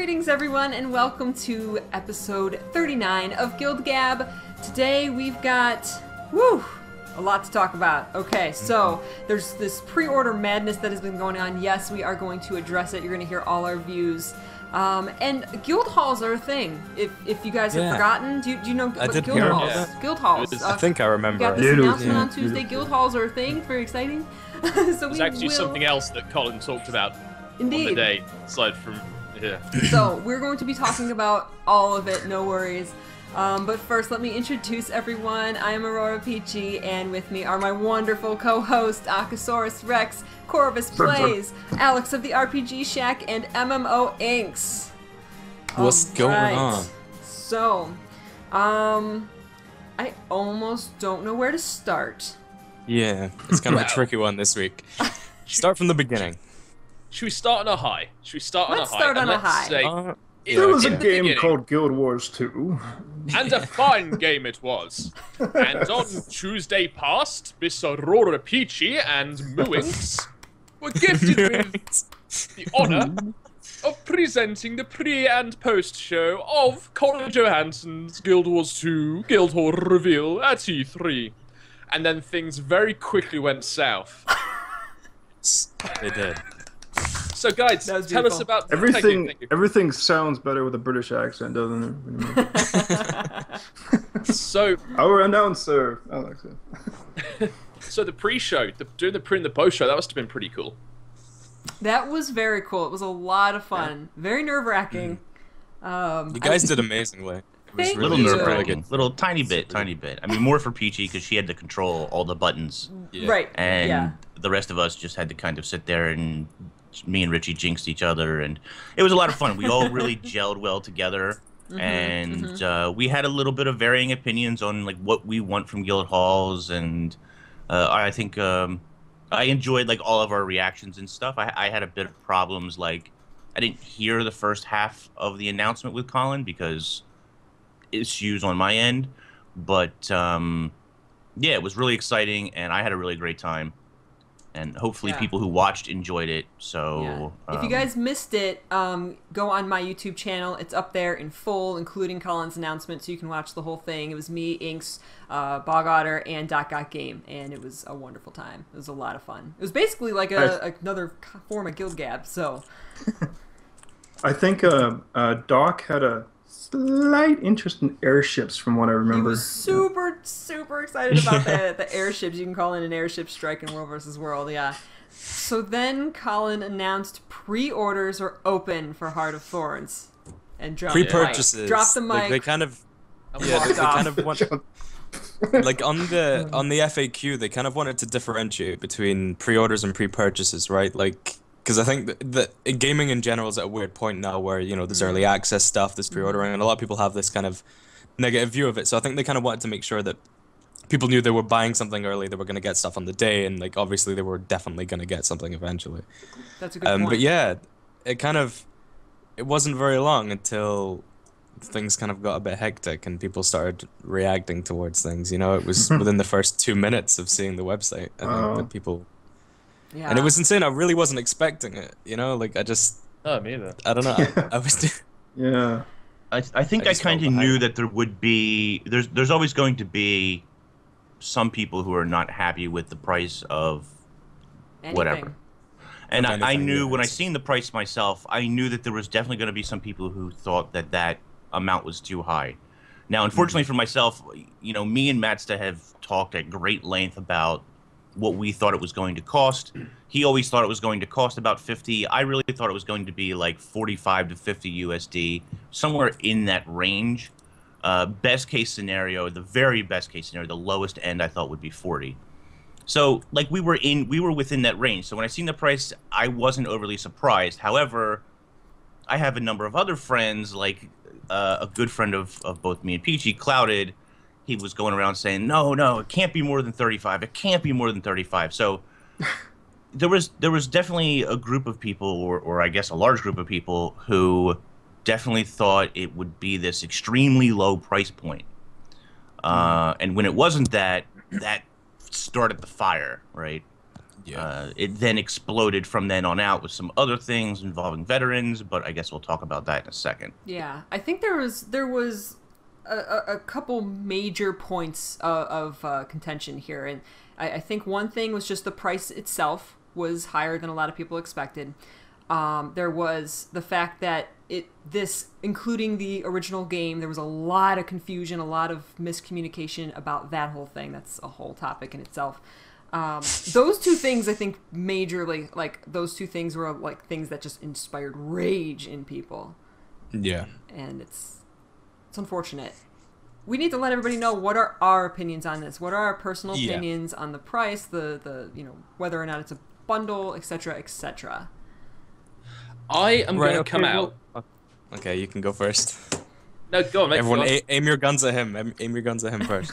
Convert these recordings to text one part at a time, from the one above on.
Greetings everyone and welcome to episode 39 of GuildGab. Today we've got, a lot to talk about. Okay, so there's this pre-order madness that has been going on. Yes, we are going to address it. You're going to hear all our views. And guild halls are a thing. If you guys have forgotten, do you know what guild halls? Yeah. Guild halls. I think I remember. We got this announcement on Tuesday. Guild halls are a thing. Very exciting. So There's actually something else that Colin talked about on the day, aside from here. So we're going to be talking about all of it. No worries. But first, let me introduce everyone. I am AuroraPeachy, and with me are my wonderful co-hosts, Akasaurus Rex, Corvus Plays, Alex of the RPG Shack, and MMO Inks. What's going on? So, I almost don't know where to start. Yeah, it's kind of a tricky one this week. Start from the beginning. Should we start on a high? Let's start on a high. There was a game called Guild Wars 2. And a fine game it was. And on Tuesday past, Miss AuroraPeachy and Mooinks were gifted with the honour of presenting the pre- and post-show of Colin Johansson's Guild Wars 2 Guild Hall reveal at E3. And then things very quickly went south. They did. So guys, tell us about everything. Everything sounds better with a British accent, doesn't it? So our announcer, Alex. So the pre-show, doing the pre and the post-show, that must have been pretty cool. That was very cool. It was a lot of fun. Very nerve-wracking. You guys did amazingly. It was really nerve-wracking. Little tiny bit. I mean, more for Peachy because she had to control all the buttons. Yeah. Right. And the rest of us just had to kind of sit there, and me and Richie jinxed each other, and it was a lot of fun. We all really gelled well together, and we had a little bit of varying opinions on like what we want from guild halls, and I think I enjoyed like all of our reactions and stuff. I had a bit of problems, like I didn't hear the first half of the announcement with Colin because issues on my end, but yeah, it was really exciting, and I had a really great time. And hopefully people who watched enjoyed it. So if you guys missed it, go on my YouTube channel. It's up there in full, including Colin's announcement, so you can watch the whole thing. It was me, Inks, Bog Otter, and Got Game, and it was a wonderful time. It was a lot of fun. It was basically like another form of GuildGab. So I think Doc had a slight interest in airships, from what I remember. He was super excited about the airships. You can call in an airship strike in World vs. World, yeah. So then Colin announced pre-orders are open for Heart of Thorns. And dropped pre-purchases. Drop the mic. Like, they kind of want like on the FAQ, they kind of wanted to differentiate between pre-orders and pre-purchases, right? Like, because I think that gaming in general is at a weird point now where, you know, there's early access stuff, there's pre-ordering, and a lot of people have this kind of negative view of it. So I think they kind of wanted to make sure that people knew they were buying something early, they were going to get stuff on the day, and like obviously they were definitely going to get something eventually. That's a good point. But yeah, it wasn't very long until things kind of got a bit hectic and people started reacting towards things. You know, it was within the first 2 minutes of seeing the website, I think, that people... Yeah. And it was insane. I really wasn't expecting it, you know? Like, I just... Oh, me either. I don't know. I was... Yeah. I think I kind of knew that there would be... There's always going to be some people who are not happy with the price of whatever. And I knew when I seen the price myself, I knew that there was definitely going to be some people who thought that that amount was too high. Now, unfortunately for myself, you know, me and Matsta have talked at great length about what we thought it was going to cost. He always thought it was going to cost about 50. I really thought it was going to be like 45 to 50 USD, somewhere in that range. Best case scenario, the very best case scenario, the lowest end I thought would be 40. So like we were within that range. So when I seen the price, I wasn't overly surprised. However, I have a number of other friends, like a good friend of both me and Peachy, Clouded. He was going around saying, no, it can't be more than 35. It can't be more than 35. So there was definitely a group of people, or I guess a large group of people, who definitely thought it would be this extremely low price point. And when it wasn't that started the fire, right? Yeah. It then exploded from then on out with some other things involving veterans, but I guess we'll talk about that in a second. Yeah, I think there was a couple major points of contention here, and I think one thing was just the price itself was higher than a lot of people expected. There was the fact that including the original game, there was a lot of confusion, a lot of miscommunication about that whole thing. That's a whole topic in itself. Those two things, I think, majorly, like, those two things were, like, things that just inspired rage in people. Yeah. And it's unfortunate. We need to let everybody know what are our opinions on this. What are our personal opinions on the price, the whether or not it's a bundle, etc., etc. I am going to come out. Okay, you can go first. No, go on, mate. Everyone, aim your guns at him. Aim your guns at him first.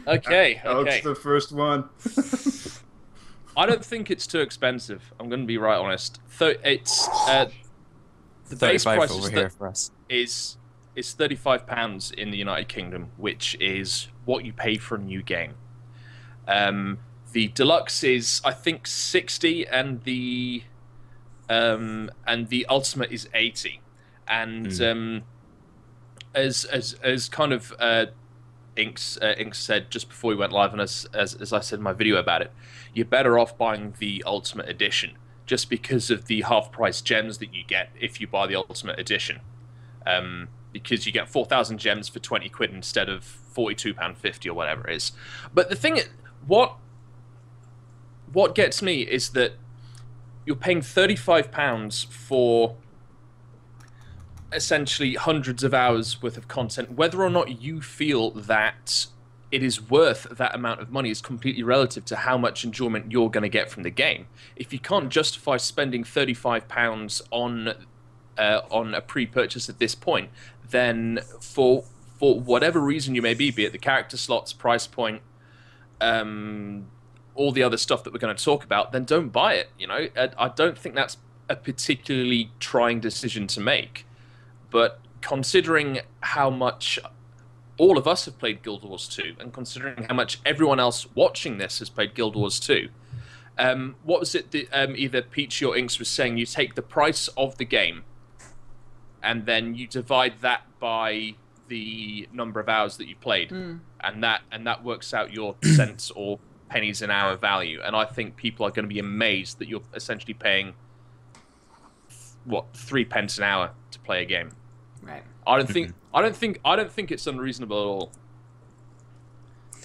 Okay. Alex, the first one. I don't think it's too expensive. I'm going to be right honest. It's the base price over here for us is £35 in the United Kingdom, which is what you pay for a new game. The deluxe is, I think, 60, and the ultimate is 80. And as kind of Inks said just before we went live, and as I said in my video about it, you're better off buying the Ultimate Edition just because of the half-price gems that you get if you buy the Ultimate Edition. Because you get 4,000 gems for 20 quid instead of £42.50 or whatever it is. But the thing, what gets me is that you're paying £35 for essentially hundreds of hours worth of content. Whether or not you feel that it is worth that amount of money is completely relative to how much enjoyment you're going to get from the game. If you can't justify spending £35 on a pre-purchase at this point, then for whatever reason you may be it the character slots, price point, all the other stuff that we're going to talk about, then don't buy it. I don't think that's a particularly trying decision to make. But considering how much all of us have played Guild Wars 2, and considering how much everyone else watching this has played Guild Wars 2, what was it that either Peachy or Inks was saying? You take the price of the game, and then you divide that by the number of hours that you played, and that works out your cents or pennies an hour value. And I think people are going to be amazed that you're essentially paying 3 pence an hour to play a game. Right. I don't think it's unreasonable at all.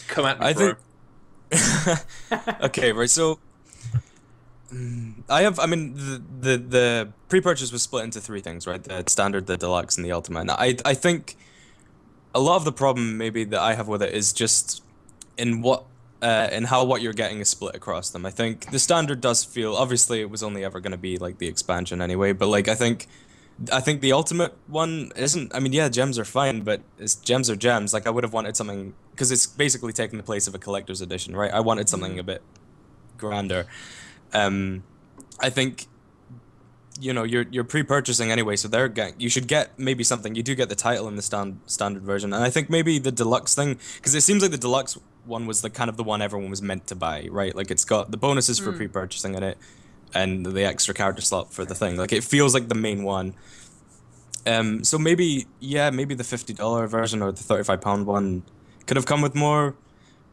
Come at me, bro. Okay, right. So the pre-purchase was split into 3 things, right? The standard, the deluxe, and the ultimate. And I think a lot of the problem maybe that I have with it is just in how what you're getting is split across them. I think the standard does feel, obviously it was only ever going to be like the expansion anyway, but like I think the ultimate one isn't. I mean, yeah, gems are fine, but gems are gems. Like I would have wanted something, because it's basically taking the place of a collector's edition, right? I wanted something a bit grander. I think, you're pre-purchasing anyway, so you should get maybe something. You do get the title in the standard version, and I think maybe the deluxe thing, because it seems like the deluxe one was the kind of the one everyone was meant to buy, right? Like it's got the bonuses for pre-purchasing in it, and the extra character slot for the thing. Like it feels like the main one. So maybe the $50 version or the £35 one could have come with more.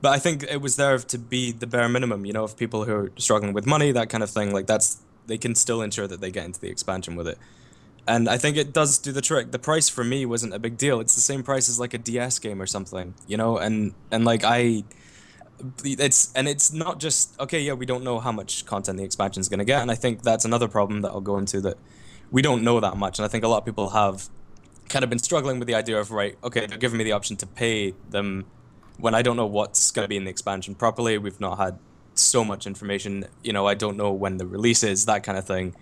But I think it was there to be the bare minimum, of people who are struggling with money, that kind of thing. Like they can still ensure that they get into the expansion with it. And I think it does do the trick. The price for me wasn't a big deal. It's the same price as like a DS game or something, and like it's not just, okay, yeah, we don't know how much content the expansion is going to get. And I think that's another problem that I'll go into, that we don't know that much. And I think a lot of people have kind of been struggling with the idea of, right, okay, they're giving me the option to pay them when I don't know what's going to be in the expansion properly. We've not had so much information, I don't know when the release is, that kind of thing.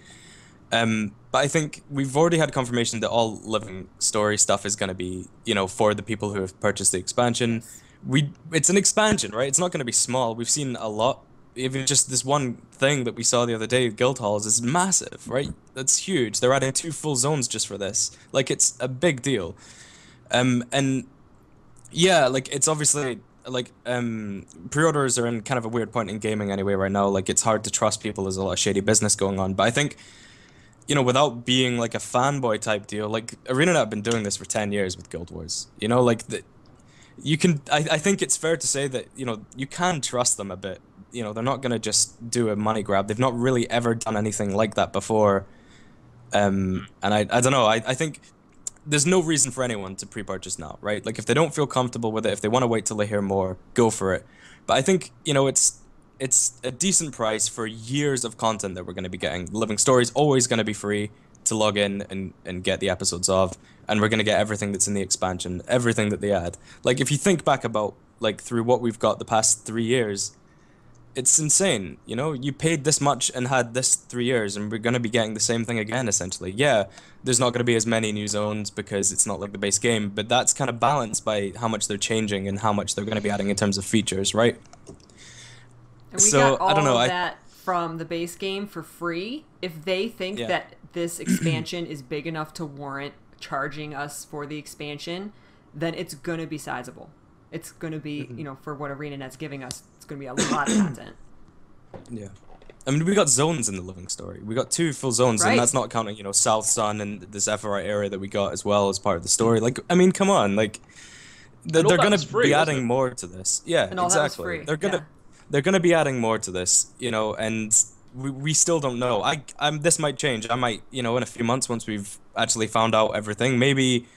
But I think we've already had confirmation that all living story stuff is going to be, for the people who have purchased the expansion. It's an expansion, right? It's not going to be small. We've seen a lot. Even just this one thing that we saw the other day, Guild Halls, is massive, right? That's huge. They're adding 2 full zones just for this. Like, it's a big deal. And yeah, like, it's obviously like pre-orders are in kind of a weird point in gaming anyway right now. Like, it's hard to trust people. There's a lot of shady business going on. But I think, you know, without being like a fanboy type deal, like ArenaNet have been doing this for 10 years with Guild Wars. You know, like you can. I think it's fair to say that, you know, you can trust them a bit. You know, they're not gonna just do a money grab. They've not really ever done anything like that before. And I don't know. I think there's no reason for anyone to pre-purchase now, right? Like, if they don't feel comfortable with it, if they want to wait till they hear more, go for it. But I think, you know, it's a decent price for years of content that we're going to be getting. Living Story's always going to be free to log in and get the episodes of, and we're going to get everything that's in the expansion, everything that they add. Like, if you think back about, like, through what we've got the past 3 years, it's insane. You know, you paid this much and had this 3 years, and we're going to be getting the same thing again, essentially. Yeah, there's not going to be as many new zones because it's not like the base game, but that's kind of balanced by how much they're changing and how much they're going to be adding in terms of features, right? And we got all of that from the base game for free. If they think that this expansion is big enough to warrant charging us for the expansion, then it's going to be sizable. It's going to be, you know, for what ArenaNet's giving us, it's going to be a lot of content. Yeah. I mean, we got zones in the Living Story. We got 2 full zones, and that's not counting, you know, South Sun and the Zephyrite area that we got as well as part of the story. Like, I mean, come on, like, they're going to be adding more to this. Yeah, and all exactly. Free. They're gonna be adding more to this, you know, and we still don't know. This might change. I might, you know, in a few months, once we've actually found out everything, maybe,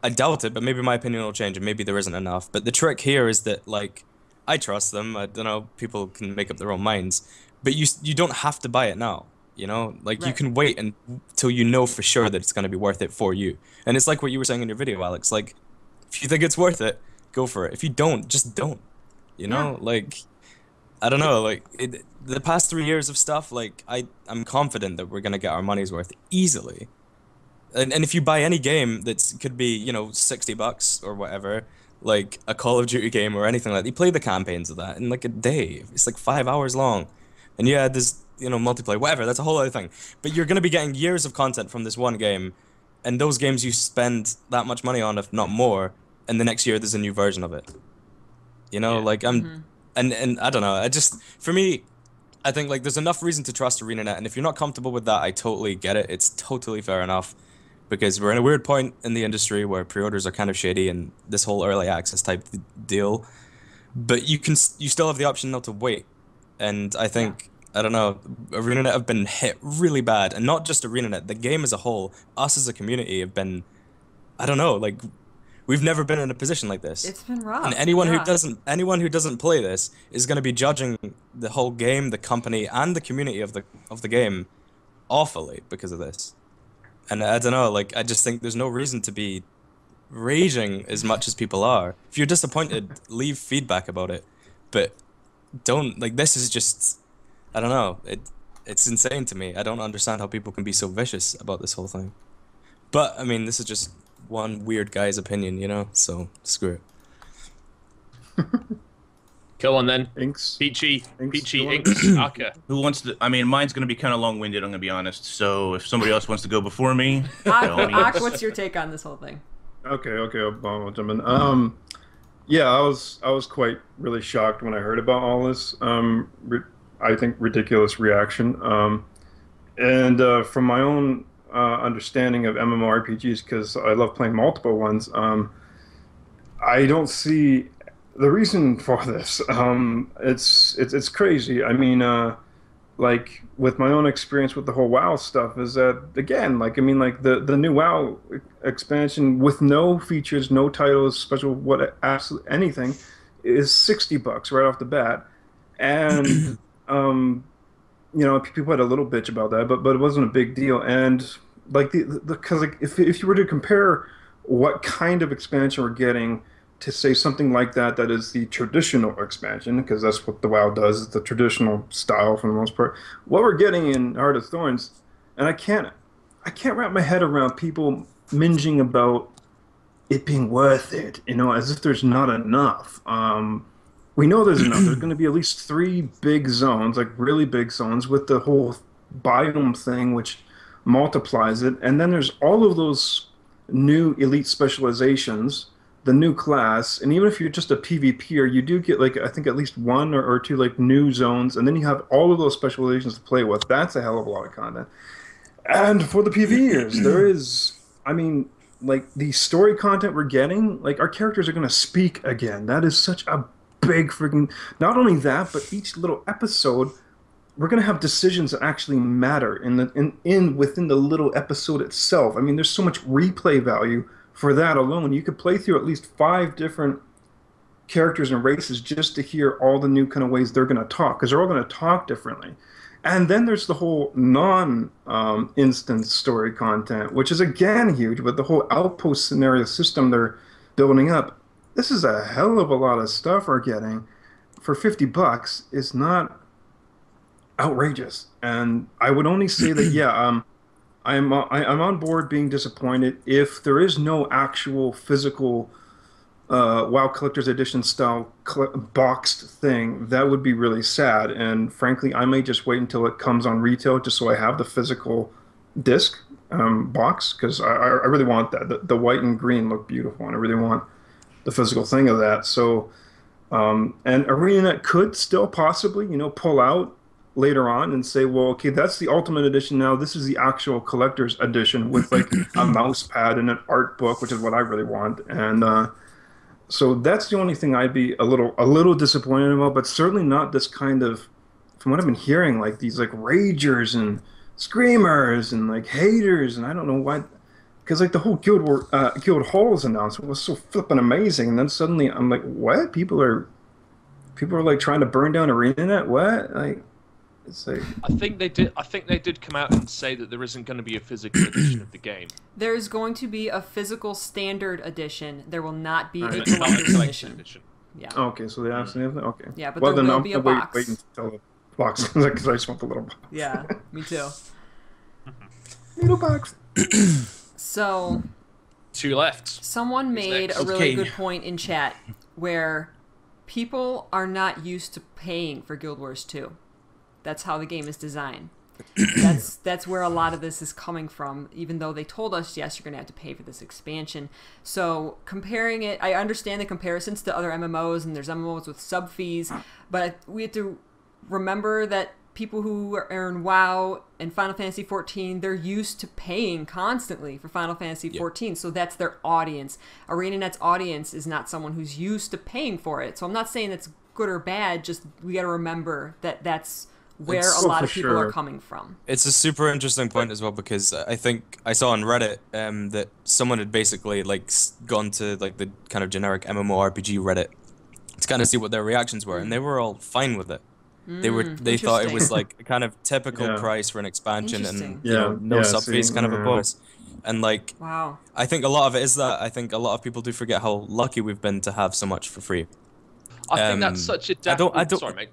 I doubt it, but maybe my opinion will change and maybe there isn't enough. But the trick here is that, like, I trust them. I don't know, people can make up their own minds, but you don't have to buy it now, you know? Like, you can wait until you know for sure that it's going to be worth it for you. And it's like what you were saying in your video, Alex. Like, if you think it's worth it, go for it. If you don't, just don't. You know? Like, I don't know, like, the past 3 years of stuff, like, I'm confident that we're going to get our money's worth easily. And if you buy any game that could be, you know, $60 or whatever, like a Call of Duty game or anything like that, you play the campaigns of that in like a day. It's like 5 hours long. And yeah, there's, you know, multiplayer, whatever, that's a whole other thing. But you're going to be getting years of content from this one game, and those games you spend that much money on, if not more, and the next year there's a new version of it. You know, like, and I don't know, I just, for me, I think, like, there's enough reason to trust ArenaNet, and if you're not comfortable with that, I totally get it. It's totally fair enough, because we're in a weird point in the industry where pre-orders are kind of shady and this whole early access type deal. But you still have the option now to wait, and I think, I don't know, ArenaNet have been hit really bad, and not just ArenaNet, the game as a whole, us as a community have been, I don't know, like, we've never been in a position like this. It's been rough. And anyone who doesn't play this is going to be judging the whole game, the company, and the community of the game awfully because of this. And I don't know, like, I just think there's no reason to be raging as much as people are. If you're disappointed, leave feedback about it. But don't, like, this is just, I don't know, it's insane to me. I don't understand how people can be so vicious about this whole thing. But, I mean, this is just one weird guy's opinion, you know, so screw it. Kill on then. Inks. Peachy, Inks, Aka. Who wants to? I mean, mine's going to be kind of long-winded, I'm going to be honest. So if somebody else wants to go before me, Ak, what's your take on this whole thing? Okay, I'll jump in. Yeah, I was quite really shocked when I heard about all this. I think ridiculous reaction. And from my own understanding of MMORPGs, because I love playing multiple ones, I don't see the reason for this. It's crazy. I mean, like, with my own experience with the whole WoW stuff, is that, again, like, I mean, like, the new WoW expansion with no features, no titles, special, what, absolutely anything, is $60 right off the bat. And you know, people had a little bitch about that, but it wasn't a big deal. And like because like if you were to compare what kind of expansion we're getting to, say, something like that is the traditional expansion, because that's what the WoW does, is the traditional style for the most part. What we're getting in Heart of Thorns, and I can't wrap my head around people minging about it being worth it, you know, as if there's not enough. We know there's enough. There's going to be at least 3 big zones, like really big zones, with the whole biome thing, which multiplies it. And then there's all of those new elite specializations the new class, and even if you're just a PvPer, you do get like I think at least one or two like new zones, and then you have all of those specializations to play with. That's a hell of a lot of content. And for the PvEers, there is, I mean, like the story content we're getting, like our characters are going to speak again. That is such a big freaking. Not only that, but each little episode, we're going to have decisions that actually matter within the little episode itself. I mean, there's so much replay value for that alone. You could play through at least 5 different characters and races just to hear all the new kind of ways they're going to talk, because they're all going to talk differently. And then there's the whole non-instance story content, which is again huge, but the whole outpost scenario system they're building up. This is a hell of a lot of stuff we're getting for $50. Is not outrageous. And I would only say that, yeah, I'm on board being disappointed if there is no actual physical WoW Collector's Edition style boxed thing. That would be really sad, and frankly I may just wait until it comes on retail just so I have the physical disc box, because I really want that. The white and green look beautiful, and I really want the physical thing of that. So and ArenaNet could still possibly, you know, pull out later on and say, well, okay, that's the Ultimate Edition now, this is the actual Collector's Edition with like a mouse pad and an art book, which is what I really want. And so that's the only thing I'd be a little disappointed about, but certainly not this kind of, from what I've been hearing, like these like ragers and screamers and like haters, and I don't know why, because like the whole Guild Halls announcement was so flippin' amazing, and then suddenly I'm like, what? People are like trying to burn down ArenaNet? What? Like, it's like, I think they did come out and say that there isn't going to be a physical edition of the game. There's going to be a physical standard edition. There will not be a Right. collector's edition. Yeah. okay, so they absolutely have, okay. Yeah, but well, there then will I'm be a gonna box. wait until the box, because I just want the little box. Yeah, me too. Little box. So, 2 left. someone made next? a really Okay. good point in chat where people are not used to paying for Guild Wars 2. That's how the game is designed. That's where a lot of this is coming from, even though they told us, yes, you're going to have to pay for this expansion. So comparing it, I understand the comparisons to other MMOs, and there's MMOs with sub fees, but we have to remember that people who are in WoW and Final Fantasy XIV, they're used to paying constantly for Final Fantasy XIV, so that's their audience. ArenaNet's audience is not someone who's used to paying for it. So I'm not saying that's good or bad, just we got to remember that that's where a lot of people are coming from. It's a super interesting point as well, because I think I saw on Reddit that someone had basically like gone to like the kind of generic MMORPG Reddit to kind of see what their reactions were, and they were all fine with it. They thought it was like a kind of typical price for an expansion, and you know, no sub fees kind of a bonus. And like, wow, I think a lot of it is that I think a lot of people do forget how lucky we've been to have so much for free. I think that's such a sorry, mate.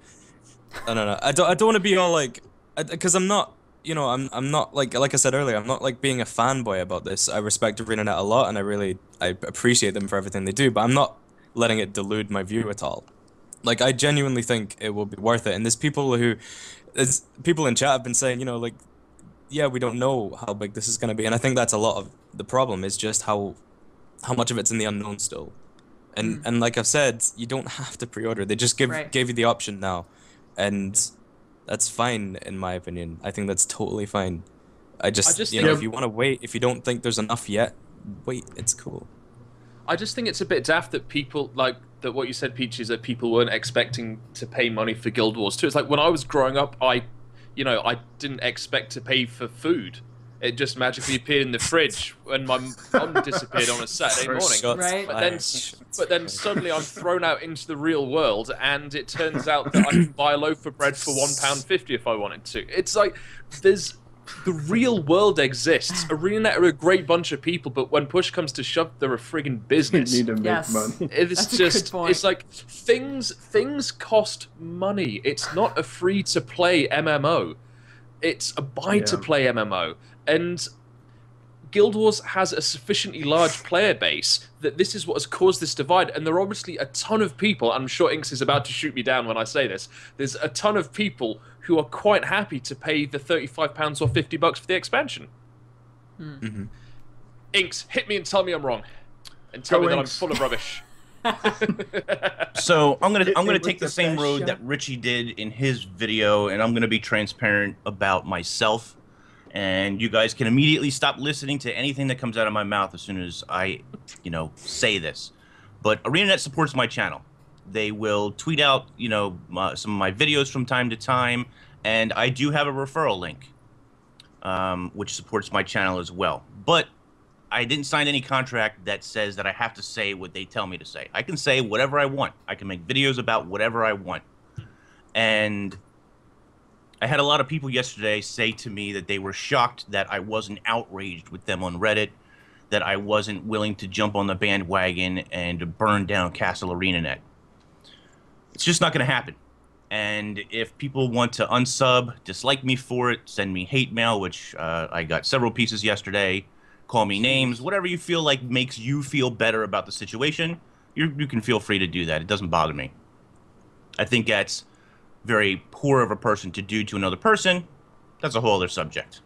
No. I don't want to be all like, because I'm not, you know, I'm not like I said earlier, I'm not like being a fanboy about this. I respect ArenaNet a lot, and I appreciate them for everything they do, but I'm not letting it delude my view at all. Like, I genuinely think it will be worth it. And there's people in chat have been saying, you know, like, yeah, we don't know how big this is going to be, and I think that's a lot of the problem, is just how much of it's in the unknown still. And like I've said, you don't have to pre-order. They just gave you the option now. And that's fine, in my opinion. I think that's totally fine. I just you know, if you want to wait, if you don't think there's enough yet, wait, it's cool. I just think it's a bit daft that people, like, that what you said, Peach, is that people weren't expecting to pay money for Guild Wars 2. It's like, when I was growing up, I didn't expect to pay for food. It just magically appeared in the fridge when my mum disappeared on a Saturday morning. Right. But then suddenly I'm thrown out into the real world, and it turns out that I can buy a loaf of bread for £1.50 if I wanted to. It's like, the real world exists. ArenaNet are a great bunch of people, but when push comes to shove, they're a friggin' business. You need to make money. It's just, it's like, things cost money. It's not a free-to-play MMO. It's a buy-to-play MMO. And Guild Wars has a sufficiently large player base that this is what has caused this divide. And there are obviously a ton of people, I'm sure Inks is about to shoot me down when I say this, there's a ton of people who are quite happy to pay the £35 or $50 for the expansion. Inks, hit me and tell me I'm wrong. and tell me that I'm full of rubbish. So I'm gonna take the same road that Richie did in his video, and I'm gonna be transparent about myself. And you guys can immediately stop listening to anything that comes out of my mouth as soon as I, say this. But ArenaNet supports my channel. They will tweet out, some of my videos from time to time, and I do have a referral link, which supports my channel as well. But I didn't sign any contract that says that I have to say what they tell me to say. I can say whatever I want. I can make videos about whatever I want. And I had a lot of people yesterday say to me that they were shocked that I wasn't outraged with them on Reddit, that I wasn't willing to jump on the bandwagon and burn down Castle ArenaNet. It's just not going to happen. And if people want to unsub, dislike me for it, send me hate mail, which I got several pieces yesterday, call me names, whatever you feel like makes you feel better about the situation, you can feel free to do that. It doesn't bother me. I think that's very poor of a person to do to another person. That's a whole other subject.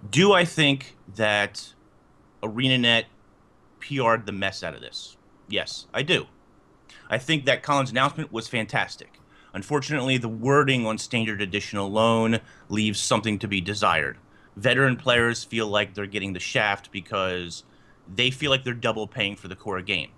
Do I think that ArenaNet PR'd the mess out of this? Yes, I do. I think that Colin's announcement was fantastic. Unfortunately, the wording on Standard Edition alone leaves something to be desired. Veteran players feel like they're getting the shaft because they feel like they're double paying for the core game.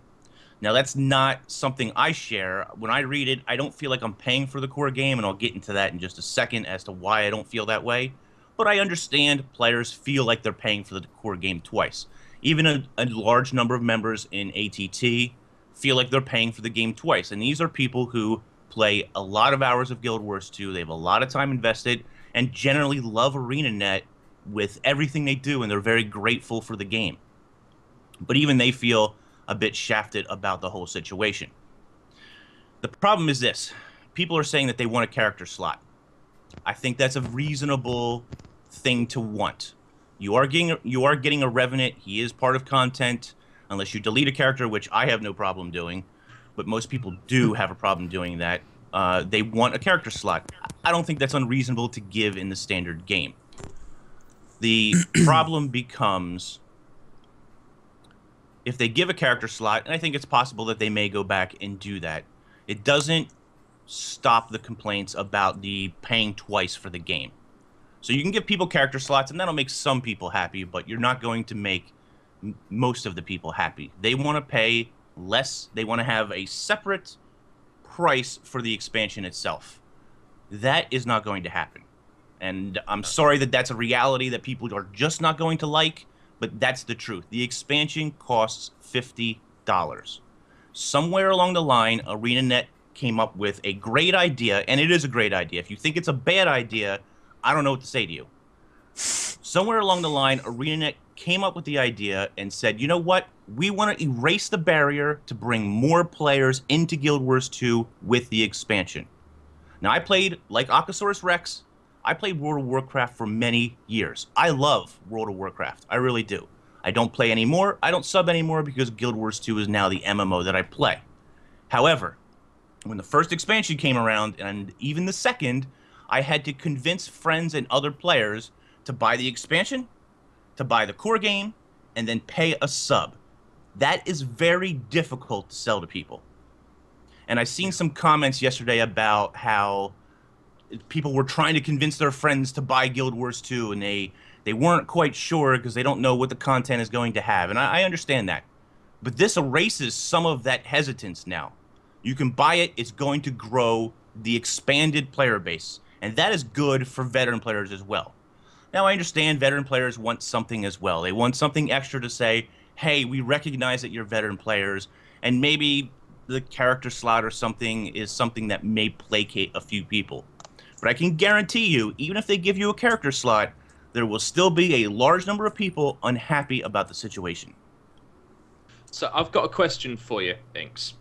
Now, that's not something I share. When I read it, I don't feel like I'm paying for the core game, and I'll get into that in just a second as to why I don't feel that way. But I understand players feel like they're paying for the core game twice. Even a large number of members in ATT feel like they're paying for the game twice. And these are people who play a lot of hours of Guild Wars 2. They have a lot of time invested and generally love ArenaNet with everything they do, and they're very grateful for the game. But even they feel a bit shafted about the whole situation. The problem is this. People are saying that they want a character slot. I think that's a reasonable thing to want. You are getting a Revenant. He is part of content, unless you delete a character, which I have no problem doing. But most people do have a problem doing that. They want a character slot. I don't think that's unreasonable to give in the standard game. The problem becomes if they give a character slot, and I think it's possible that they may go back and do that, it doesn't stop the complaints about the paying twice for the game. So you can give people character slots, and that'll make some people happy, but you're not going to make most of the people happy. They want to pay less. They want to have a separate price for the expansion itself. That is not going to happen. And I'm sorry that that's a reality that people are just not going to like, but that's the truth. The expansion costs $50. Somewhere along the line, ArenaNet came up with a great idea, and it is a great idea. If you think it's a bad idea, I don't know what to say to you. Somewhere along the line, ArenaNet came up with the idea and said, you know what? We want to erase the barrier to bring more players into Guild Wars 2 with the expansion. Now, I played, like Akasaurus Rex, I played World of Warcraft for many years. I love World of Warcraft. I really do. I don't play anymore. I don't sub anymore because Guild Wars 2 is now the MMO that I play. However, when the first expansion came around, and even the second, I had to convince friends and other players to buy the expansion, to buy the core game, and then pay a sub. That is very difficult to sell to people. And I've seen some comments yesterday about how people were trying to convince their friends to buy Guild Wars 2, and they weren't quite sure because they don't know what the content is going to have. And I understand that. But this erases some of that hesitance now. You can buy it. It's going to grow the expanded player base. And that is good for veteran players as well. Now, I understand veteran players want something as well. They want something extra to say, hey, we recognize that you're veteran players, and maybe the character slot or something is something that may placate a few people. But I can guarantee you, even if they give you a character slot, there will still be a large number of people unhappy about the situation. So I've got a question for you, Inks,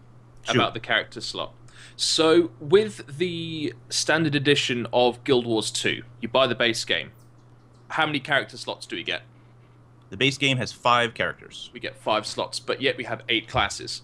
about the character slot. So with the standard edition of Guild Wars 2, you buy the base game. How many character slots do we get? The base game has 5 characters. We get 5 slots, but yet we have 8 classes.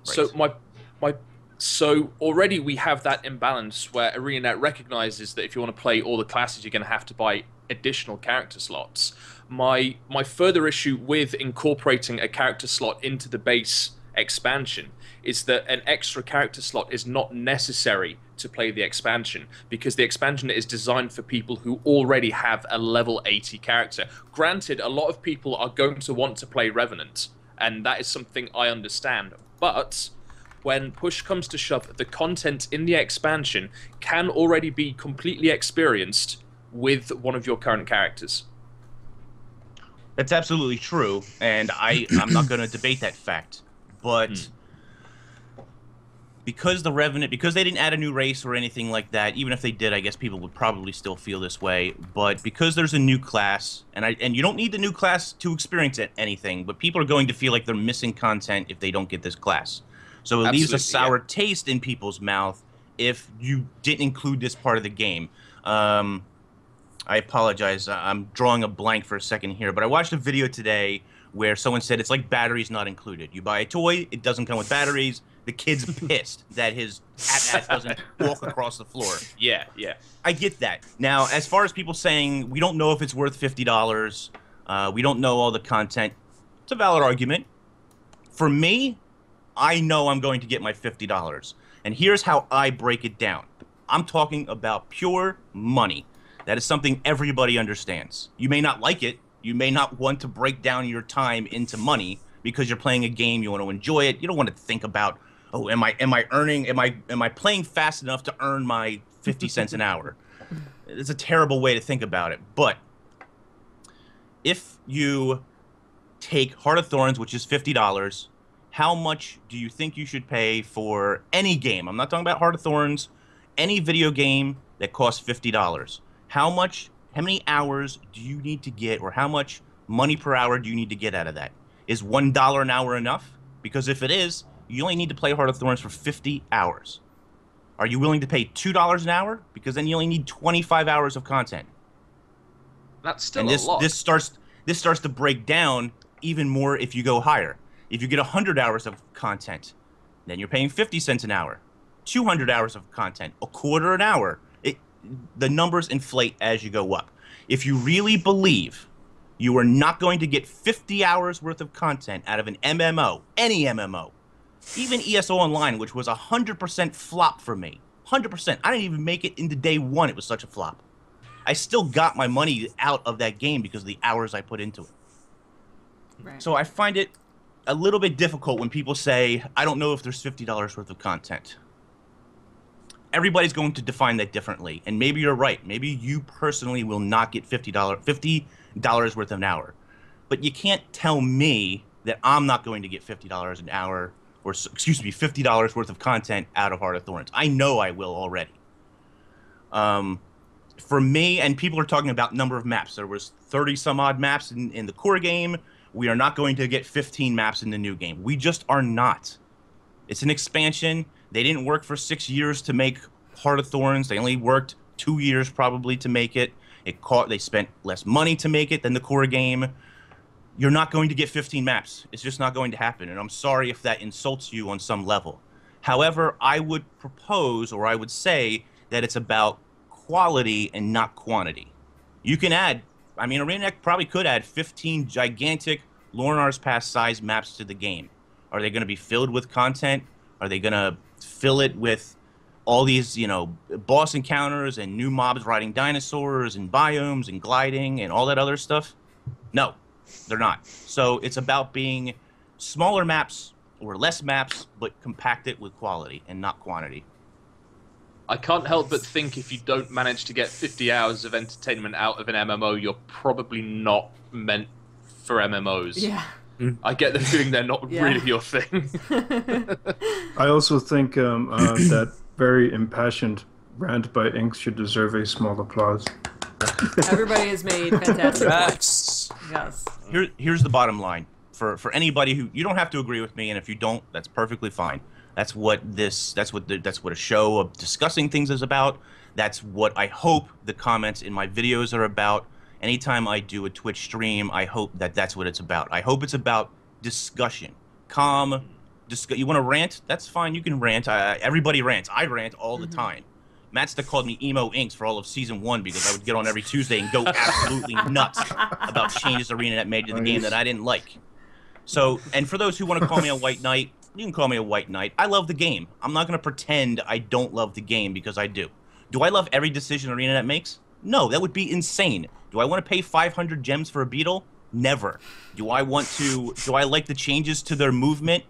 Right. So So already we have that imbalance where ArenaNet recognizes that if you want to play all the classes, you're going to have to buy additional character slots. my further issue with incorporating a character slot into the base expansion is that an extra character slot is not necessary to play the expansion, because the expansion is designed for people who already have a level 80 character. Granted, a lot of people are going to want to play Revenant, and that is something I understand, but when push comes to shove, the content in the expansion can already be completely experienced with one of your current characters. That's absolutely true, and I'm not going to debate that fact, but because they didn't add a new race or anything like that, even if they did, I guess people would probably still feel this way, but because there's a new class, and you don't need the new class to experience anything, but people are going to feel like they're missing content if they don't get this class. So it leaves a sour taste in people's mouth if you didn't include this part of the game. I apologize, I'm drawing a blank for a second here, but I watched a video today where someone said it's like batteries not included. You buy a toy, it doesn't come with batteries. The kid's pissed that his ass doesn't walk across the floor. Yeah, yeah. I get that. Now, as far as people saying, we don't know if it's worth $50, we don't know all the content, it's a valid argument. For me, I know I'm going to get my $50. And here's how I break it down. I'm talking about pure money. That is something everybody understands. You may not like it. You may not want to break down your time into money because you're playing a game, you want to enjoy it. You don't want to think about, oh, am I playing fast enough to earn my 50 cents an hour? It's a terrible way to think about it. But if you take Heart of Thorns, which is $50, how much do you think you should pay for any game? I'm not talking about Heart of Thorns, any video game that costs $50. How many hours do you need to get, or how much money per hour do you need to get out of that? Is $1 an hour enough? Because if it is, you only need to play Heart of Thorns for 50 hours. Are you willing to pay $2 an hour? Because then you only need 25 hours of content. That's still a lot. This starts to break down even more if you go higher. If you get 100 hours of content, then you're paying 50 cents an hour. 200 hours of content, a quarter an hour. The numbers inflate as you go up. If you really believe you are not going to get 50 hours worth of content out of an MMO, any MMO, even ESO Online, which was 100% flop for me, 100%. I didn't even make it into day one. It was such a flop. I still got my money out of that game because of the hours I put into it. Right. So I find it a little bit difficult when people say, I don't know if there's $50 worth of content. Everybody's going to define that differently, and maybe you're right. Maybe you personally will not get $50 worth of an hour. But you can't tell me that I'm not going to get $50 an hour, or excuse me, $50 worth of content out of Heart of Thorns. I know I will already. For me, and people are talking about number of maps. There was 30 some odd maps in the core game. We are not going to get 15 maps in the new game. We just are not. It's an expansion. They didn't work for 6 years to make Heart of Thorns. They only worked 2 years probably to make it. They spent less money to make it than the core game. You're not going to get 15 maps. It's just not going to happen. And I'm sorry if that insults you on some level. However, I would propose, or I would say, that it's about quality and not quantity. You can add, I mean, ArenaNet probably could add 15 gigantic Lornar's Pass size maps to the game. Are they going to be filled with content? Are they going to fill it with all these, you know, boss encounters and new mobs riding dinosaurs and biomes and gliding and all that other stuff? No, they're not. So it's about being smaller maps or less maps, but compacted with quality and not quantity. I can't help but think if you don't manage to get 50 hours of entertainment out of an MMO, you're probably not meant for MMOs. Yeah. I get the feeling they're not really your thing. I also think that very impassioned rant by Inks should deserve a small applause. Everybody has made fantastic points. Yes. Here's the bottom line. For anybody who, you don't have to agree with me, and if you don't, that's perfectly fine. That's what a show of discussing things is about. That's what I hope the comments in my videos are about. Anytime I do a Twitch stream, I hope that that's what it's about. I hope it's about discussion, calm. You want to rant? That's fine. You can rant. Everybody rants. I rant all the time. Mattsta called me Emo Inks for all of Season 1 because I would get on every Tuesday and go absolutely nuts about changes ArenaNet made to the game that I didn't like. So, and for those who want to call me a white knight, you can call me a white knight. I love the game. I'm not going to pretend I don't love the game because I do. Do I love every decision ArenaNet makes? No, that would be insane. Do I want to pay 500 gems for a beetle? Never. Do I like the changes to their movement?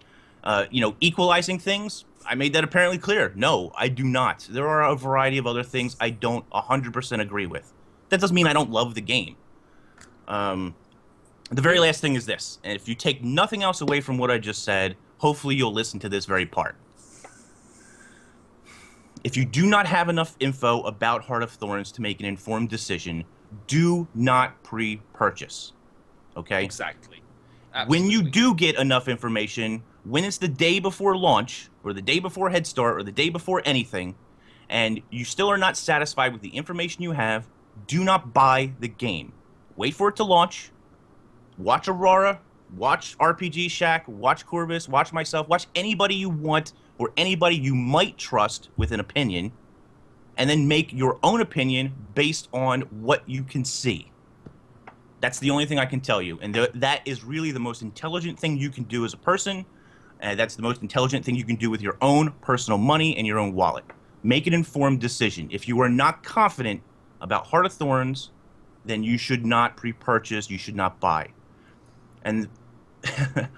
Equalizing things? I made that apparently clear. No, I do not. There are a variety of other things I don't 100% agree with. That doesn't mean I don't love the game. The very last thing is this, and if you take nothing else away from what I just said, hopefully you'll listen to this very part. If you do not have enough info about Heart of Thorns to make an informed decision, do not pre-purchase. Okay? Exactly. Absolutely. When you do get enough information, when it's the day before launch, or the day before Head Start, or the day before anything, and you still are not satisfied with the information you have, do not buy the game. Wait for it to launch. Watch Aurora, watch RPG Shack, watch Corvus, watch myself, watch anybody you want or anybody you might trust with an opinion, and then make your own opinion based on what you can see. That's the only thing I can tell you, and that is really the most intelligent thing you can do as a person, and that's the most intelligent thing you can do with your own personal money and your own wallet. Make an informed decision. If you are not confident about Heart of Thorns, then you should not pre-purchase, you should not buy. And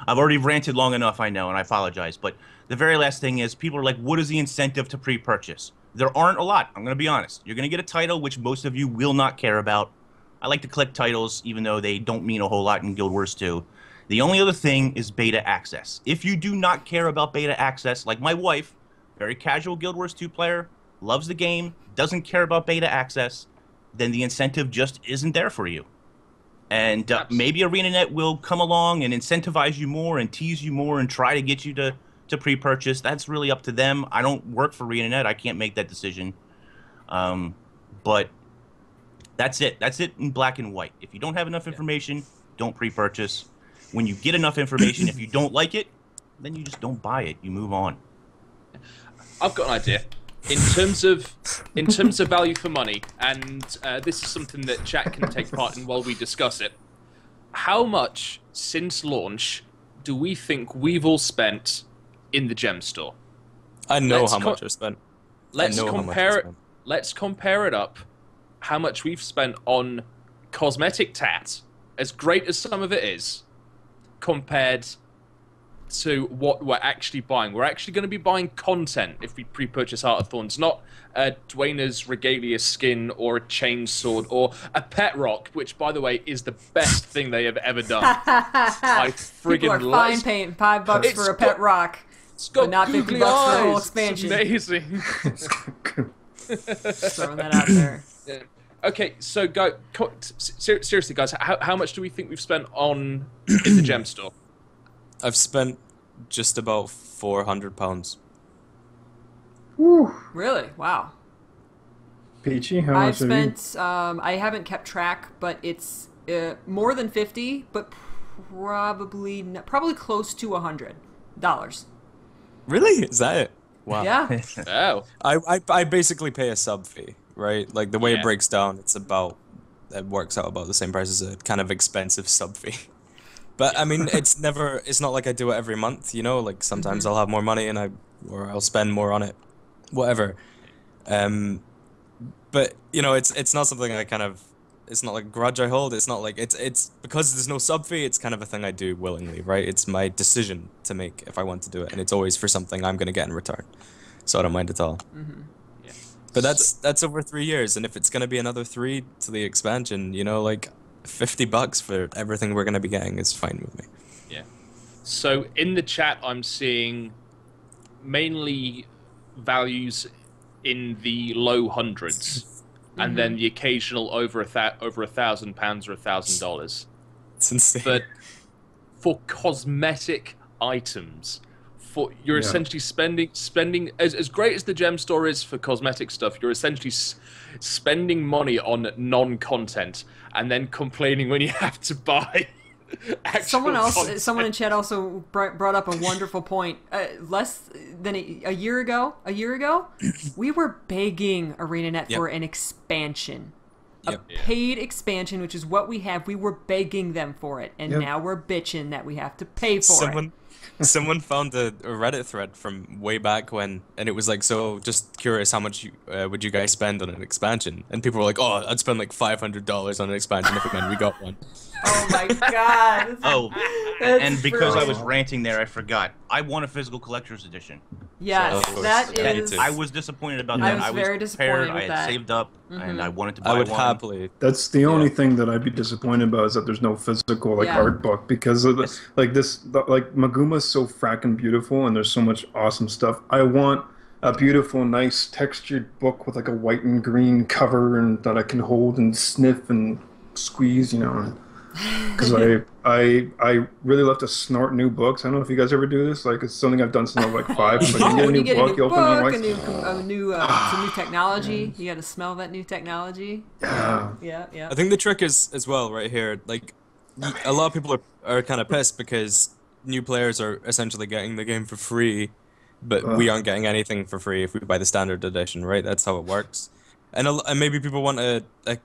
I've already ranted long enough, I know, and I apologize, but the very last thing is people are like, what is the incentive to pre-purchase? There aren't a lot, I'm going to be honest. You're going to get a title which most of you will not care about. I like to collect titles, even though they don't mean a whole lot in Guild Wars 2. The only other thing is beta access. If you do not care about beta access, like my wife, very casual Guild Wars 2 player, loves the game, doesn't care about beta access, then the incentive just isn't there for you. And maybe ArenaNet will come along and incentivize you more and tease you more and try to get you to pre-purchase. That's really up to them. I don't work for ArenaNet. I can't make that decision. But that's it. That's it in black and white. If you don't have enough information, don't pre-purchase. When you get enough information, if you don't like it, then you just don't buy it. You move on. I've got an idea. In terms of value for money, and this is something that chat can take part in while we discuss it. How much since launch do we think we've all spent in the gem store? I know how much I've spent. Let's compare it up. How much we've spent on cosmetic tat, as great as some of it is, compared to what we're actually buying. We're actually going to be buying content if we pre-purchase Heart of Thorns, not Dwayna's Regalia skin or a chainsword or a pet rock, which, by the way, is the best thing they have ever done. I friggin' People are fine paying $5 for a pet rock, but not $50 for the whole expansion. It's amazing. Throwing that out there. Yeah. Okay, so seriously, guys, how much do we think we've spent in the gem store? I've spent just about £400. Whew. Really? Wow. Peachy, how much I've spent, I haven't kept track, but it's more than 50, but probably close to $100. Really? Is that it? Wow. Yeah. Oh. I basically pay a sub fee, right? Like the way it breaks down, it works out about the same price as a kind of expensive sub fee. But I mean, it's not like I do it every month, you know, like sometimes I'll have more money and or I'll spend more on it, whatever. But you know, it's not something it's not like a grudge I hold. It's not like it's because there's no sub fee. It's kind of a thing I do willingly, right? It's my decision to make if I want to do it, and it's always for something I'm gonna get in return, so I don't mind at all. Yeah. But that's over 3 years, and if it's gonna be another 3 to the expansion, you know, like $50 for everything we're gonna be getting is fine with me. Yeah. So in the chat, I'm seeing mainly values in the low hundreds, and then the occasional over £1,000 or $1,000. It's insane. But for cosmetic items, you're essentially spending as great as the gem store is for cosmetic stuff. You're essentially spending money on non-content and then complaining when you have to buy Someone in chat also brought up a wonderful point. Less than a year ago, we were begging ArenaNet for an expansion. A paid expansion, which is what we have. We were begging them for it, and now we're bitching that we have to pay for it. Someone found a Reddit thread from way back when, and it was like, so just curious, how much would you guys spend on an expansion? And people were like, oh, I'd spend like $500 on an expansion if we got one. Oh my god. And because I was ranting there, I forgot. I want a physical collector's edition. Yes, so that is. I was disappointed about that. I was very disappointed with I had that. saved up, and I wanted to buy one. I would happily. That's the only thing that I'd be disappointed about, is that there's no physical art book, because of like Maguma's so fracking beautiful, and there's so much awesome stuff. I want a beautiful, nice textured book with like a white and green cover, and that I can hold and sniff and squeeze, because I really love to snort new books. I don't know if you guys ever do this. Like, it's something I've done since I was like 5. Like, when you get a new book, some new technology, you got to smell that new technology. Yeah. I think the trick is as well right here. Like, a lot of people are kind of pissed because new players are essentially getting the game for free, but we aren't getting anything for free if we buy the standard edition, right? That's how it works. And maybe people want a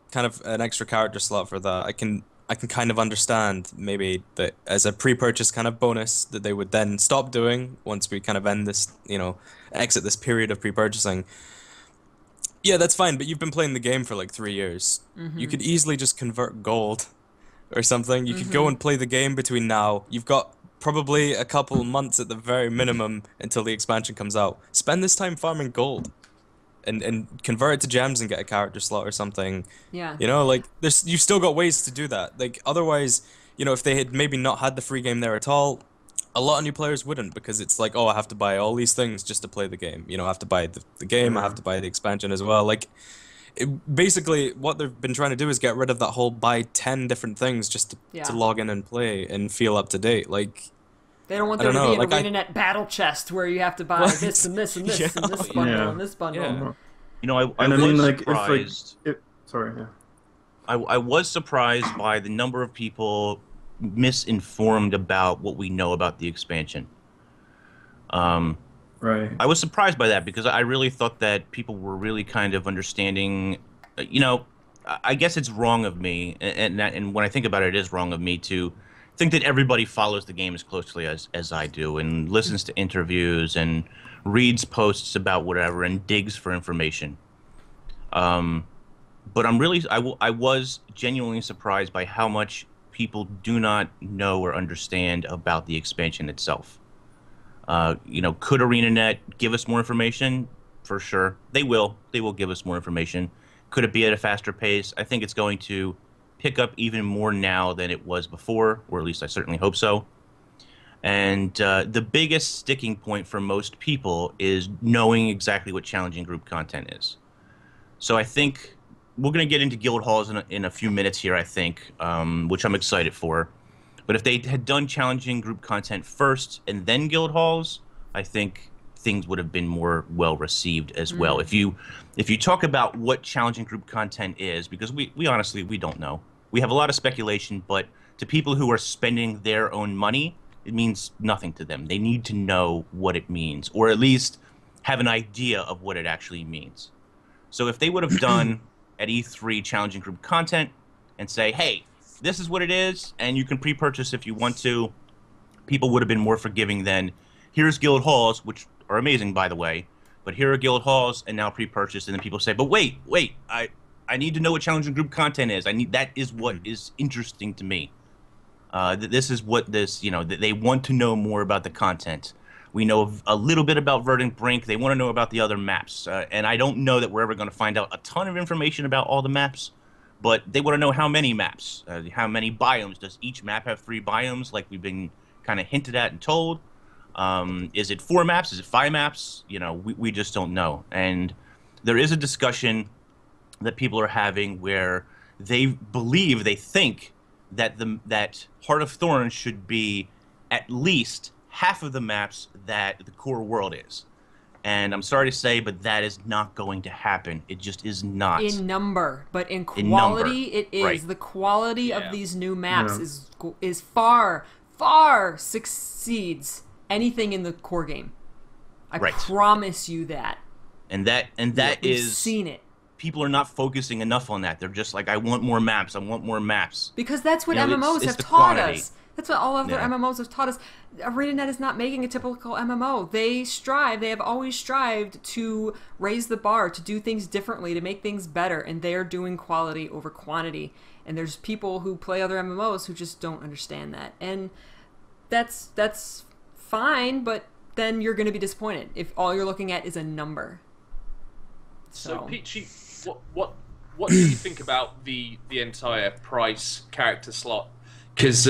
kind of an extra character slot for that. I can kind of understand maybe that as a pre-purchase kind of bonus that they would then stop doing once we kind of end this, exit this period of pre-purchasing. Yeah, that's fine, but you've been playing the game for like 3 years. You could easily just convert gold or something. You could go and play the game between now. You've got probably a couple months at the very minimum until the expansion comes out. Spend this time farming gold. And convert it to gems and get a character slot or something. Yeah. Like you've still got ways to do that. Like otherwise, if they had maybe not had the free game there at all, a lot of new players wouldn't, because it's like, oh, I have to buy all these things just to play the game. I have to buy the game, I have to buy the expansion as well. Like, basically, what they've been trying to do is get rid of that whole buy 10 different things just to log in and play and feel up to date. Like, they don't want there to be an ArenaNet battle chest where you have to buy this and this and this and this bundle and this bundle. I was surprised by the number of people misinformed about what we know about the expansion. Right. I was surprised by that, because I really thought that people were really kind of understanding. I guess it's wrong of me, and when I think about it, it is wrong of me to think that everybody follows the game as closely as I do, and listens to interviews and reads posts about whatever and digs for information. But I was genuinely surprised by how much people do not know or understand about the expansion itself. Could ArenaNet give us more information? For sure. They will. They will give us more information. Could it be at a faster pace? I think it's going to pick up even more now than it was before, or at least I certainly hope so. And the biggest sticking point for most people is knowing exactly what challenging group content is. So I think we're going to get into guild halls in a few minutes here, I think, which I'm excited for. But if they had done challenging group content first and then guild halls, I think things would have been more well received as well. If you talk about what challenging group content is, because we honestly don't know. We have a lot of speculation, but to people who are spending their own money, it means nothing to them. They need to know what it means, or at least have an idea of what it actually means. So if they would have done at E3 challenging group content and say, hey, this is what it is, and you can pre-purchase if you want to, people would have been more forgiving than, here's guild halls, which are amazing, by the way, but here are guild halls, and now pre-purchase, and then people say, but wait, I need to know what challenging group content is. That is what is interesting to me. This is what they want to know more about the content. We know a little bit about Verdant Brink. They want to know about the other maps. And I don't know that we're ever going to find out a ton of information about all the maps, but they want to know how many maps, how many biomes. Does each map have 3 biomes like we've been kind of hinted at and told? Is it 4 maps? Is it 5 maps? We just don't know. And there is a discussion that people are having where they think that Heart of Thorns should be at least half of the maps that the core world is. And I'm sorry to say, but that is not going to happen. It just is not. In number, but in quality, it is. Right. The quality of these new maps is far succeeds anything in the core game. I promise you that. And that We've is seen it. People are not focusing enough on that. They're just like, I want more maps. I want more maps. Because that's what MMOs have taught us. That's what all of their MMOs have taught us. ArenaNet is not making a typical MMO. They have always strived to raise the bar, to do things differently, to make things better, and they are doing quality over quantity. And there's people who play other MMOs who just don't understand that. And that's fine, but then you're going to be disappointed if all you're looking at is a number. So Peachy, what do you think about the entire price character slot? Because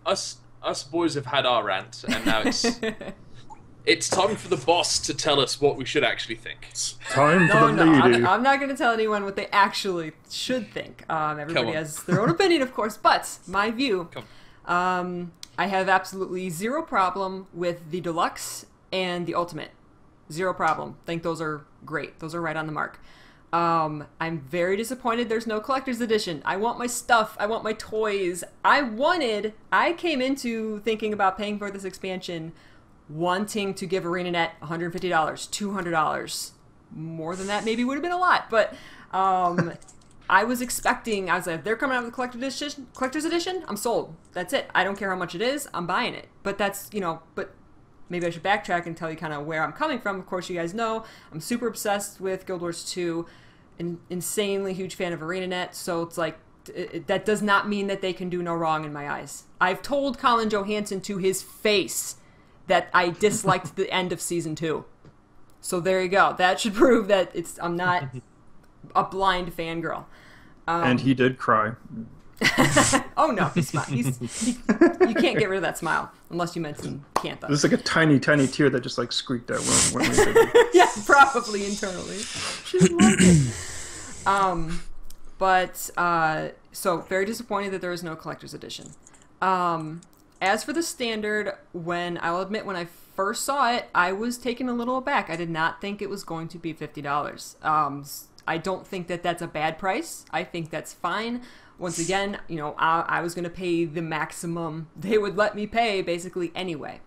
us boys have had our rant, and now it's time for the boss to tell us what we should actually think. It's time for the lady. I'm not going to tell anyone what they actually should think. Everybody has their own opinion, of course, but my view. I have absolutely zero problem with the deluxe and the ultimate. Zero problem. I think those are great. Those are right on the mark. I'm very disappointed there's no collector's edition. I want my stuff. I want my toys. I came into thinking about paying for this expansion wanting to give ArenaNet $150, $200. More than that maybe would have been a lot, but I was like, they're coming out with the collector's edition. I'm sold. That's it. I don't care how much it is. I'm buying it. But that's, but maybe I should backtrack and tell you kind of where I'm coming from. Of course, you guys know I'm super obsessed with Guild Wars 2, an insanely huge fan of ArenaNet, so it's like, that does not mean that they can do no wrong in my eyes. I've told Colin Johansson to his face that I disliked the end of Season 2. So there you go. That should prove that I'm not a blind fangirl. And he did cry. Oh no, he you can't get rid of that smile unless you mention Cantha. There's like a tiny tear that just like squeaked out when we did it. Yeah, probably internally. She loved it. So very disappointed that there is no collector's edition. As for the standard, I'll admit when I first saw it, I was taken a little aback. I did not think it was going to be $50. I don't think that that's a bad price. I think that's fine. Once again, I was going to pay the maximum they would let me pay basically anyway.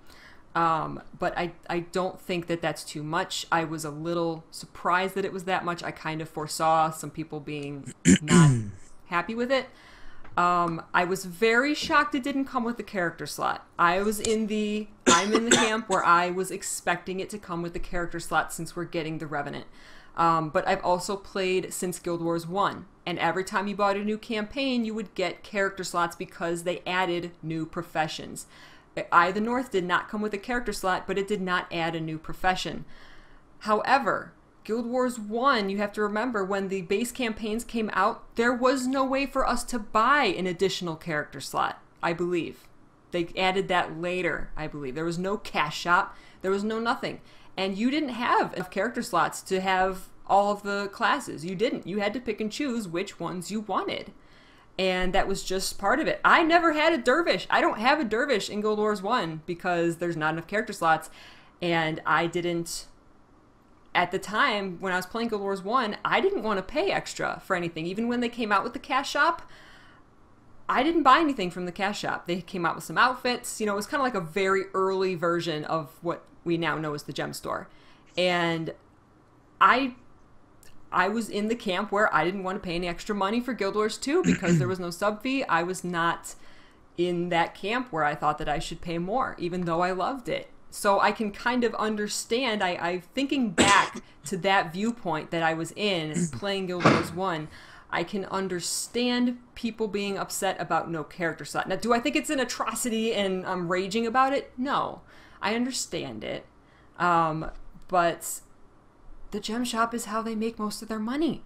But I don't think that that's too much. I was a little surprised that it was that much. I kind of foresaw some people being not happy with it. I was very shocked it didn't come with the character slot. I'm in the camp where I was expecting it to come with the character slot since we're getting the Revenant. But I've also played since Guild Wars 1, and every time you bought a new campaign, you would get character slots because they added new professions. Eye of the North did not come with a character slot, but it did not add a new profession. However, Guild Wars 1, you have to remember, when the base campaigns came out, there was no way for us to buy an additional character slot, I believe. They added that later, I believe. There was no cash shop. There was no nothing. And you didn't have enough character slots to have all of the classes. You didn't. You had to pick and choose which ones you wanted. And that was just part of it. I never had a dervish. I don't have a dervish in Guild Wars 1 because there's not enough character slots. And I didn't, at the time when I was playing Guild Wars 1, I didn't want to pay extra for anything. Even when they came out with the cash shop, I didn't buy anything from the cash shop. They came out with some outfits. It was kind of like a very early version of what we now know as the gem store. And I was in the camp where I didn't want to pay any extra money for Guild Wars 2 because there was no sub fee. I was not in that camp where I thought that I should pay more, even though I loved it. So I can kind of understand, I thinking back to that viewpoint that I was in playing Guild Wars 1, I can understand people being upset about no character slot. Now, do I think it's an atrocity and I'm raging about it? No. I understand it. But the gem shop is how they make most of their money.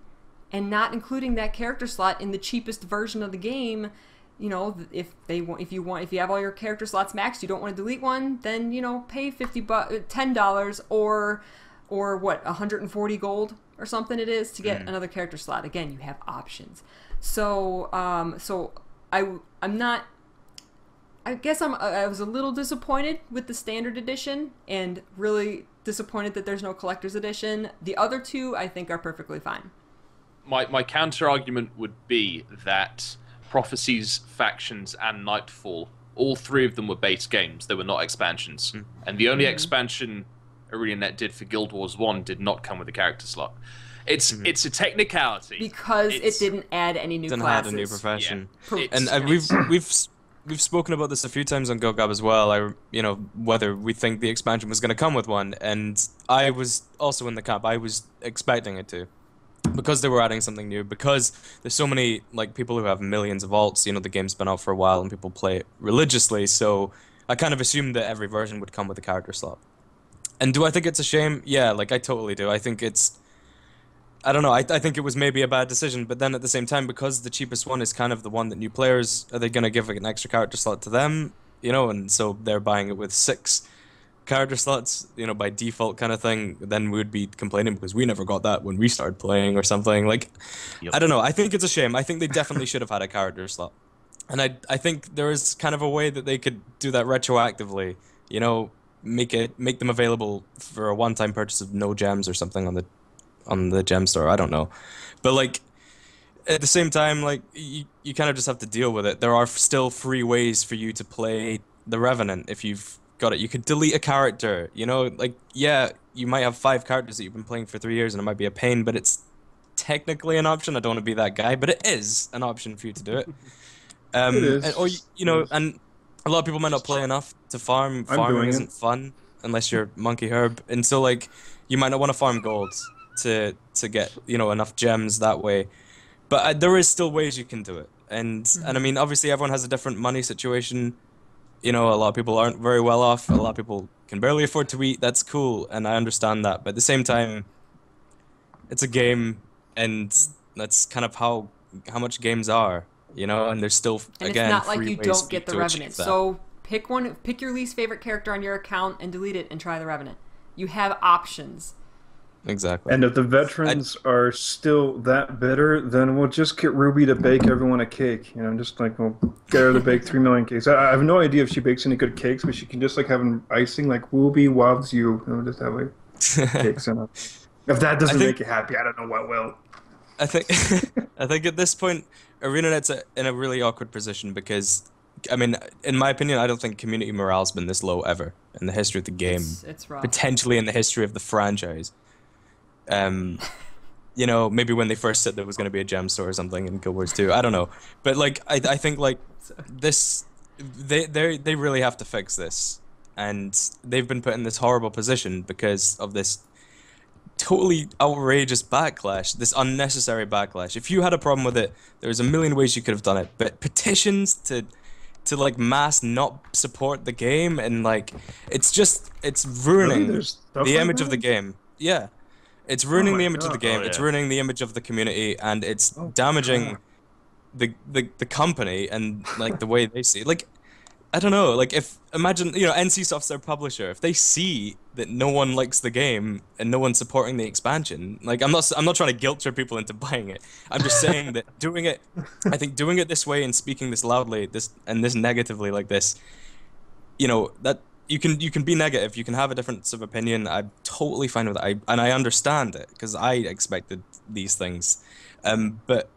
And not including that character slot in the cheapest version of the game, if you have all your character slots maxed, you don't want to delete one, then, pay $10 or what, 140 gold or something it is to get another character slot. Again, you have options. So I'm not I guess I was a little disappointed with the standard edition and really disappointed that there's no collector's edition. The other two I think are perfectly fine. My counter argument would be that Prophecies, Factions, and Nightfall, all three of them were base games. They were not expansions. And the only expansion ArenaNet did for Guild Wars 1 did not come with a character slot. It's a technicality. Because it didn't add any new classes. Didn't add a new profession. Yeah. And we've spoken about this a few times on GuildGab as well. Whether we think the expansion was going to come with one, and I was also in the camp. I was expecting it to, because they were adding something new. Because there's so many people who have millions of alts. The game's been out for a while and people play it religiously. So I kind of assumed that every version would come with a character slot. And do I think it's a shame? Yeah, I totally do. I think it's. I don't know, I think it was maybe a bad decision, but then at the same time, because the cheapest one is kind of the one that new players, are they going to give an extra character slot to them? And so they're buying it with 6 character slots, by default kind of thing. Then we would be complaining because we never got that when we started playing or something. I don't know, I think it's a shame. I think they definitely should have had a character slot. And I think there is kind of a way that they could do that retroactively, make them available for a one-time purchase of no gems or something on the gem store. I don't know, but at the same time, you kind of just have to deal with it. There are still free ways for you to play the Revenant if you've got it. You could delete a character, yeah, you might have 5 characters that you've been playing for 3 years and it might be a pain, but it's technically an option. I don't want to be that guy, but it is an option for you to do it. It is. And a lot of people might not play enough to farm. Farming isn't fun unless you're Monkey Herb, and so you might not want to farm gold to get enough gems that way, but there is still ways you can do it, and I mean, obviously everyone has a different money situation. A lot of people aren't very well off. A lot of people can barely afford to eat. That's cool, and I understand that, but at the same time, it's a game, and that's kind of how much games are, and there's still and again, it's not like you don't get the Revenant. So pick your least favorite character on your account and delete it and try the Revenant. You have options. Exactly. And if the veterans are still that bitter, then we'll just get Ruby to bake everyone a cake. Just we'll get her to bake 3 million cakes. I have no idea if she bakes any good cakes, but she can just have an icing Ruby loves you. Just have cakes in it. If that doesn't make you happy, I don't know what will. I think at this point, ArenaNet's in a really awkward position because, I mean, in my opinion, I don't think community morale's been this low ever in the history of the game. It's rough. Potentially in the history of the franchise. Maybe when they first said there was going to be a gem store or something in Guild Wars 2, I don't know. But I think this, they really have to fix this, and they've been put in this horrible position because of this totally outrageous backlash, this unnecessary backlash. If you had a problem with it, there's a million ways you could have done it. But petitions to mass not support the game, and it's ruining the image of the game. Yeah. It's ruining the image of the game. It's ruining the image of the community, and it's damaging the company and the way they see it. I don't know. If imagine NCSoft's their publisher. If they see that no one likes the game and no one's supporting the expansion, I'm not trying to guilt trip people into buying it. I'm just saying that doing it this way and speaking this loudly, this negatively like this, that. You can be negative. You can have a difference of opinion. I'm totally fine with it. And I understand it because I expected these things. But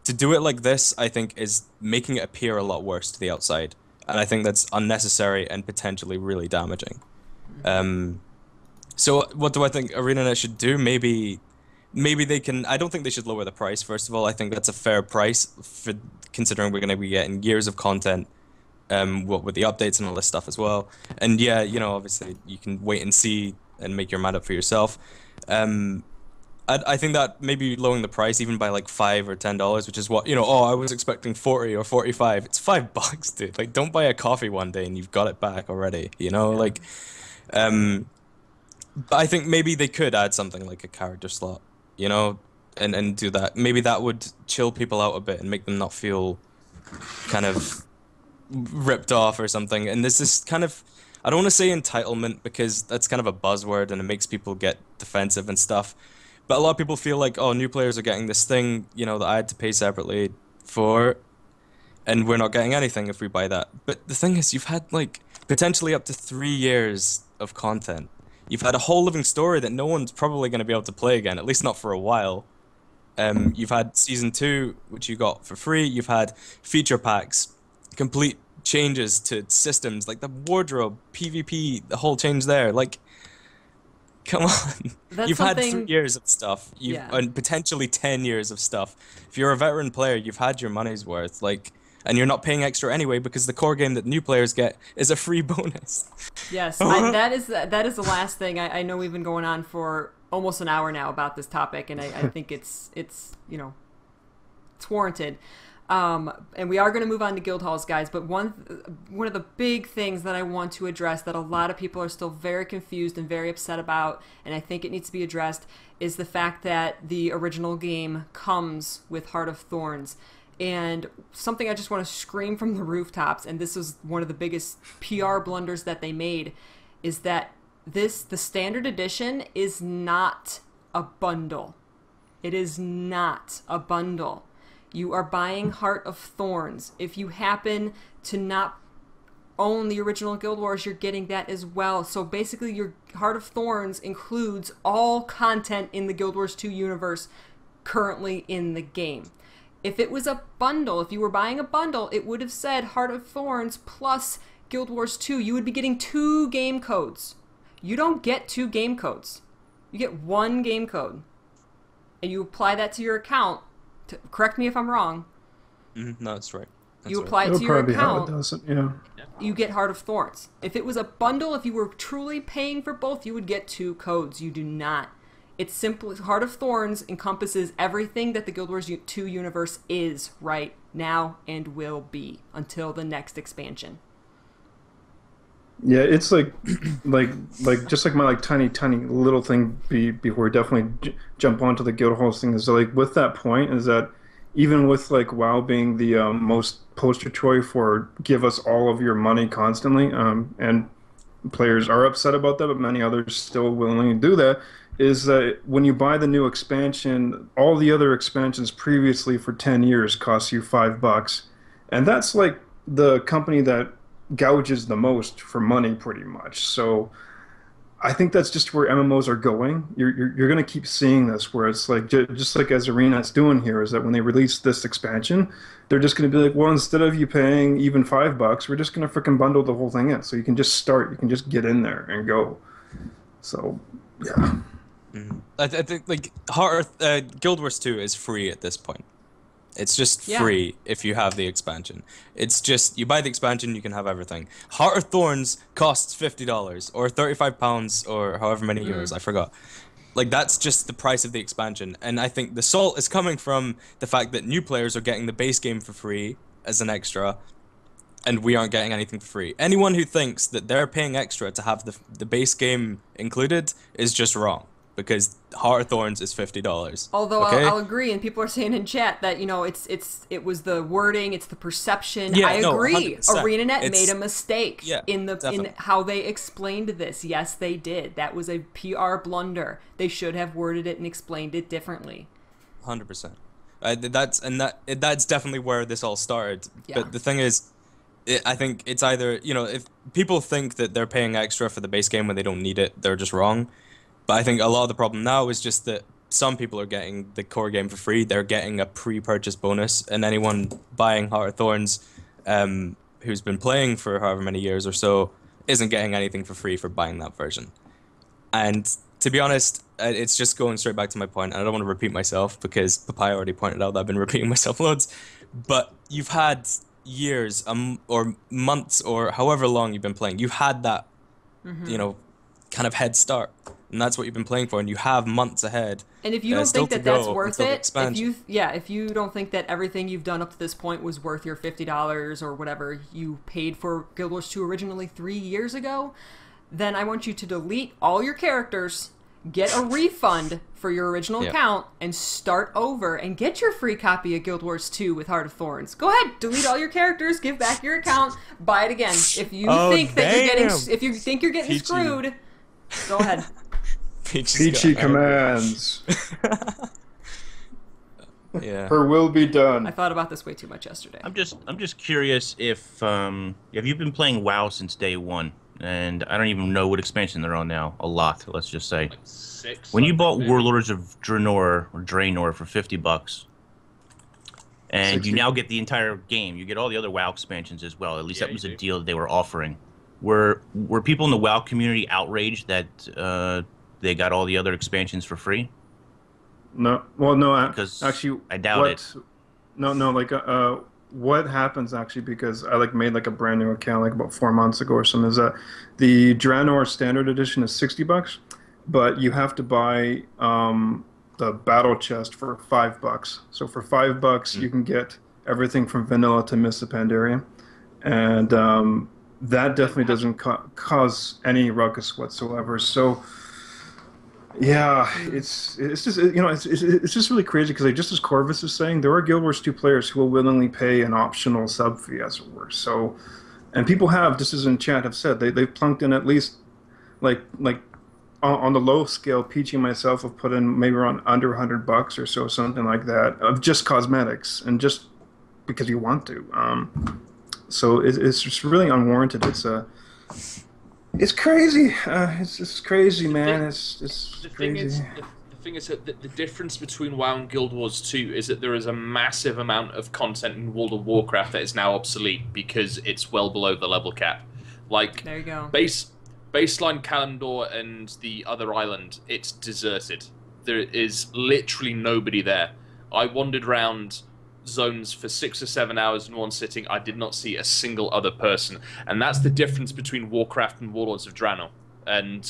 to do it like this, I think, is making it appear a lot worse to the outside. And I think that's unnecessary and potentially really damaging. So what do I think ArenaNet should do? Maybe they can. I don't think they should lower the price. First of all, I think that's a fair price for considering we're going to be getting years of content. With the updates and all this stuff as well, and yeah, obviously you can wait and see and make your mind up for yourself. I think that maybe lowering the price even by $5 or $10, which is what I was expecting 40 or 45. It's $5, dude. Don't buy a coffee one day and you've got it back already. But I think maybe they could add something like a character slot, and do that. Maybe that would chill people out a bit and make them not feel kind of ripped off or something. And this is kind of, I don't want to say entitlement because that's kind of a buzzword and it makes people get defensive and stuff, but a lot of people feel new players are getting this thing that I had to pay separately for, and we're not getting anything if we buy that. But the thing is, you've had like potentially up to 3 years of content. You've had a whole living story that no one's probably going to be able to play again, at least not for a while. You've had Season 2, which you got for free. You've had feature packs, complete changes to systems, like the wardrobe, PvP, the whole change there. Like, come on. You've had 3 years of stuff, and potentially 10 years of stuff. If you're a veteran player, you've had your money's worth. Like, and you're not paying extra anyway because the core game that new players get is a free bonus. Yes, that is the last thing. I know we've been going on for almost an hour now about this topic, and I think it's you know, it's warranted. And we are going to move on to guild halls, guys. But one of the big things that I want to address that a lot of people are still very confused and very upset about, and I think it needs to be addressed, is the fact that the original game comes with Heart of Thorns. And something I just want to scream from the rooftops, and this was one of the biggest PR blunders that they made, is that the standard edition is not a bundle. It is not a bundle. You are buying Heart of Thorns. If you happen to not own the original Guild Wars, you're getting that as well. So basically, your Heart of Thorns includes all content in the Guild Wars 2 universe currently in the game. If it was a bundle, if you were buying a bundle, it would have said Heart of Thorns plus Guild Wars 2. You would be getting 2 game codes. You don't get 2 game codes. You get 1 game code. And you apply that to your account. Correct me if I'm wrong. No, that's right. You apply it to your account. Yeah. You get Heart of Thorns. If it was a bundle, if you were truly paying for both, you would get 2 codes. You do not. It's simply Heart of Thorns encompasses everything that the Guild Wars 2 universe is right now and will be until the next expansion. Yeah, it's like just like my tiny little thing before we definitely jump onto the guild halls thing is like with that point is that even with like WoW being the most poster choice for give us all of your money constantly, and players are upset about that, but many others still willingly do that. Is that when you buy the new expansion, all the other expansions previously for 10 years cost you $5, and that's like the company that gouges the most for money, pretty much. So I think that's just where MMOs are going. You're going to keep seeing this, where it's like just like as ArenaNet's doing here, is that when they release this expansion, they're just going to be like, well, instead of you paying even $5, we're just going to freaking bundle the whole thing in, so you can just start, you can just get in there and go. So yeah. I think like Guild Wars 2 is free at this point. It's just free if you have the expansion. It's just you buy the expansion, you can have everything. Heart of Thorns costs $50 or £35 or however many euros, I forgot. Like that's just the price of the expansion. And I think the salt is coming from the fact that new players are getting the base game for free as an extra, and we aren't getting anything for free. Anyone who thinks that they're paying extra to have the base game included is just wrong. Because Heart of Thorns is $50. Although I'll agree, and people are saying in chat that it was the wording, it's the perception. Yeah, I agree. 100%. ArenaNet made a mistake in how they explained this. Yes, they did. That was a PR blunder. They should have worded it and explained it differently. 100%. That's definitely where this all started. Yeah. But the thing is, I think it's either if people think that they're paying extra for the base game when they don't need it, they're just wrong. But I think a lot of the problem now is just that some people are getting the core game for free. They're getting a pre-purchase bonus, and anyone buying Heart of Thorns who's been playing for however many years or so isn't getting anything for free for buying that version. And to be honest, it's just going straight back to my point, and I don't want to repeat myself because Papaya already pointed out that I've been repeating myself loads. But you've had years or months or however long you've been playing. You've had that, kind of head start. And that's what you've been playing for, and you have months ahead. And if you don't think that that's worth it, if you don't think that everything you've done up to this point was worth your $50 or whatever you paid for Guild Wars 2 originally 3 years ago, then I want you to delete all your characters, get a refund for your original account, and start over and get your free copy of Guild Wars 2 with Heart of Thorns. Go ahead, delete all your characters, give back your account, buy it again. If you think you're getting screwed, go ahead. Peachy commands. Yeah. Her will be done. I thought about this way too much yesterday. I'm just curious if have you been playing WoW since day one? And I don't even know what expansion they're on now. A lot, let's just say. Like 6. When you bought Warlords of Draenor for $50, and 60. you now get the entire game, you get all the other WoW expansions as well. At least Yeah, that was you a do. deal that they were offering. Were people in the WoW community outraged that they got all the other expansions for free? No, well, no, Because actually, I doubt it. No, like, what happens actually, because I made a brand new account about 4 months ago or something, is that the Draenor Standard Edition is $60, but you have to buy the battle chest for $5. So for $5, you can get everything from vanilla to Mists of Pandaria, and that definitely doesn't cause any ruckus whatsoever. So. Yeah, it's just it's just really crazy because just as Corvus is saying, there are Guild Wars 2 players who will willingly pay an optional sub fee, as it were. So, and people have, just as in chat have said, they've plunked in at least like on the low scale. Peachy and myself have put in maybe around under $100 or so, something like that, of just cosmetics and just because you want to. So it's just really unwarranted. It's crazy. It's just crazy, man. It's crazy. The thing is that the difference between WoW and Guild Wars 2 is that there is a massive amount of content in World of Warcraft that is now obsolete because it's well below the level cap. Like, there you go. Baseline Kalimdor and the other island, it's deserted. There is literally nobody there. I wandered around zones for 6 or 7 hours in one sitting. I did not see a single other person, and that's the difference between Warcraft and Warlords of Draenor and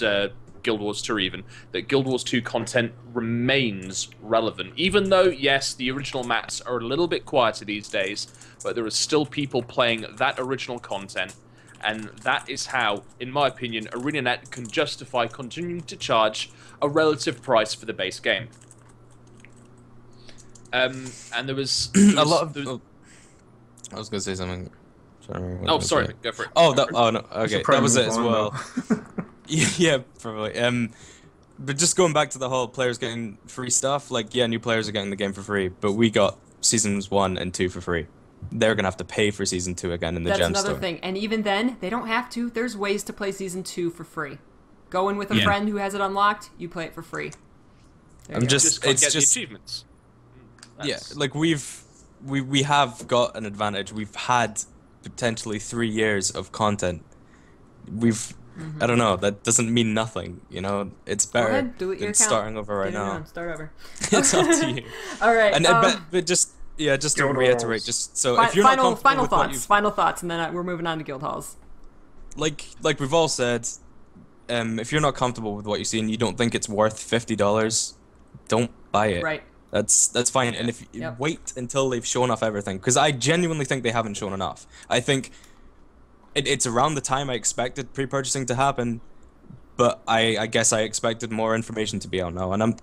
Guild Wars 2 even, that Guild Wars 2 content remains relevant, even though, yes, the original maps are a little bit quieter these days, but there are still people playing that original content, and that is how, in my opinion, ArenaNet can justify continuing to charge a relative price for the base game. And there was a lot of. I was gonna say something. Sorry, go for it. Oh, no, okay, that was it as well. Though. Yeah, probably. But just going back to the whole players getting free stuff, new players are getting the game for free, but we got seasons 1 and 2 for free. They're gonna have to pay for season 2 again in the gem store. That's another thing, and even then, they don't have to. There's ways to play season 2 for free. Go in with a friend who has it unlocked. You play it for free. I'm just can't get the achievements. Yeah, we have got an advantage. We've had potentially 3 years of content. I don't know, that doesn't mean nothing, it's better than starting over right now. Start over. It's up to you. All right. And but just to reiterate, just so if you're not comfortable with final thoughts, and then we're moving on to guild halls. Like we've all said, if you're not comfortable with what you see and you don't think it's worth $50, don't buy it. Right. That's fine, and if you wait until they've shown off everything, because I genuinely think they haven't shown enough. I think it's around the time I expected pre-purchasing to happen, but I guess I expected more information to be out now, and I'm,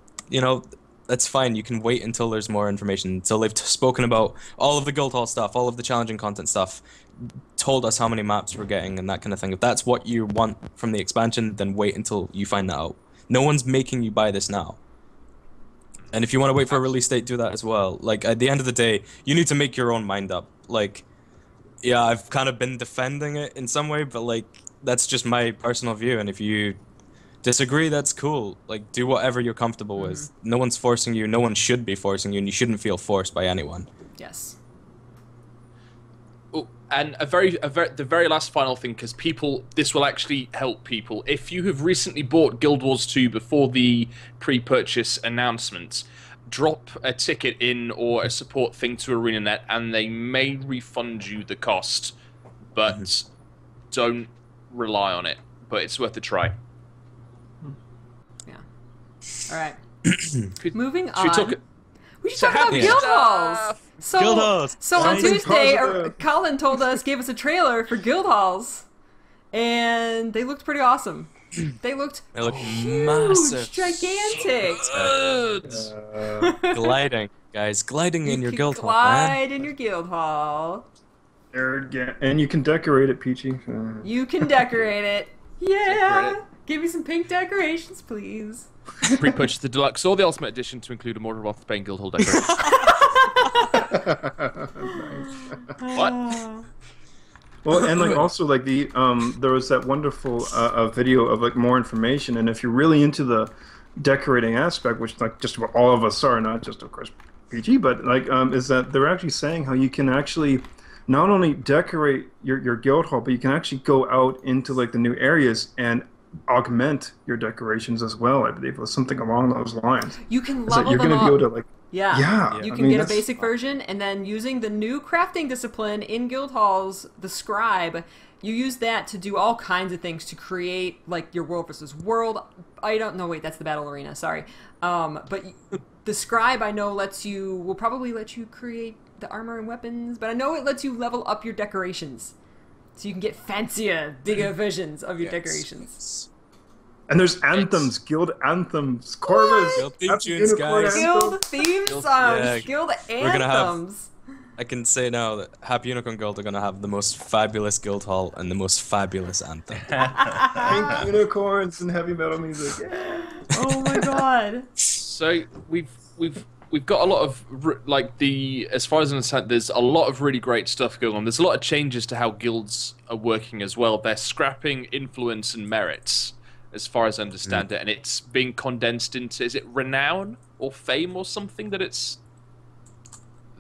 that's fine. You can wait until there's more information, until they've spoken about all of the guild hall stuff, all of the challenging content stuff, told us how many maps we're getting and that kind of thing. If that's what you want from the expansion, then wait until you find that out. No one's making you buy this now. And if you want to wait for a release date, do that as well. At the end of the day, you need to make your own mind up. Yeah, I've kind of been defending it in some way, but that's just my personal view. And if you disagree, that's cool. Do whatever you're comfortable with. No one's forcing you. No one should be forcing you, and you shouldn't feel forced by anyone. Yes. Oh, and the very last final thing, because this will actually help people. If you have recently bought Guild Wars 2 before the pre-purchase announcement, drop a ticket in or a support thing to ArenaNet, and they may refund you the cost, but don't rely on it. But it's worth a try. Yeah. All right. Moving on. We should talk about happy guild stuff. halls. So on Tuesday, Colin gave us a trailer for guild halls, and they looked pretty awesome. They looked huge, massive, gigantic. Gliding, guys, gliding in your guild hall. Glide in your guild hall. And you can decorate it, Peachy. You can decorate it. Yeah. Give me some pink decorations, please. Pre-purchase the deluxe or the ultimate edition to include a more Rothbane Guildhall decoration. What? Well, and like also like the there was that wonderful video of like more information, and if you're really into the decorating aspect, which like just about all of us are, not just of course PG, but like is that they're actually saying how you can actually not only decorate your guild hall, but you can actually go out into like the new areas and augment your decorations as well. I believe it was something along those lines. You can So level you're them gonna up. be able to like Yeah. You I can mean, get a that's- basic version, and then using the new crafting discipline in guild halls, the scribe, you use that to do all kinds of things to create like your world versus world. I don't know. Wait, that's the battle arena. Sorry. But the scribe I know will probably let you create the armor and weapons, but I know it lets you level up your decorations, so you can get fancier, bigger versions of your decorations. And there's anthems, guild anthems, Corvus, Guild theme Happy tunes, Unicorn guys. anthem. Guild theme songs, yeah, guild we're gonna have- anthems. I can say now that Happy Unicorn Guild are going to have the most fabulous guild hall and the most fabulous anthem. Pink unicorns and heavy metal music. Yeah. Oh my god. So we've got a lot of as far as I understand, there's a lot of really great stuff going on. There's a lot of changes to how guilds are working as well. They're scrapping influence and merits, as far as I understand it, and it's being condensed into, is it renown or fame or something that it's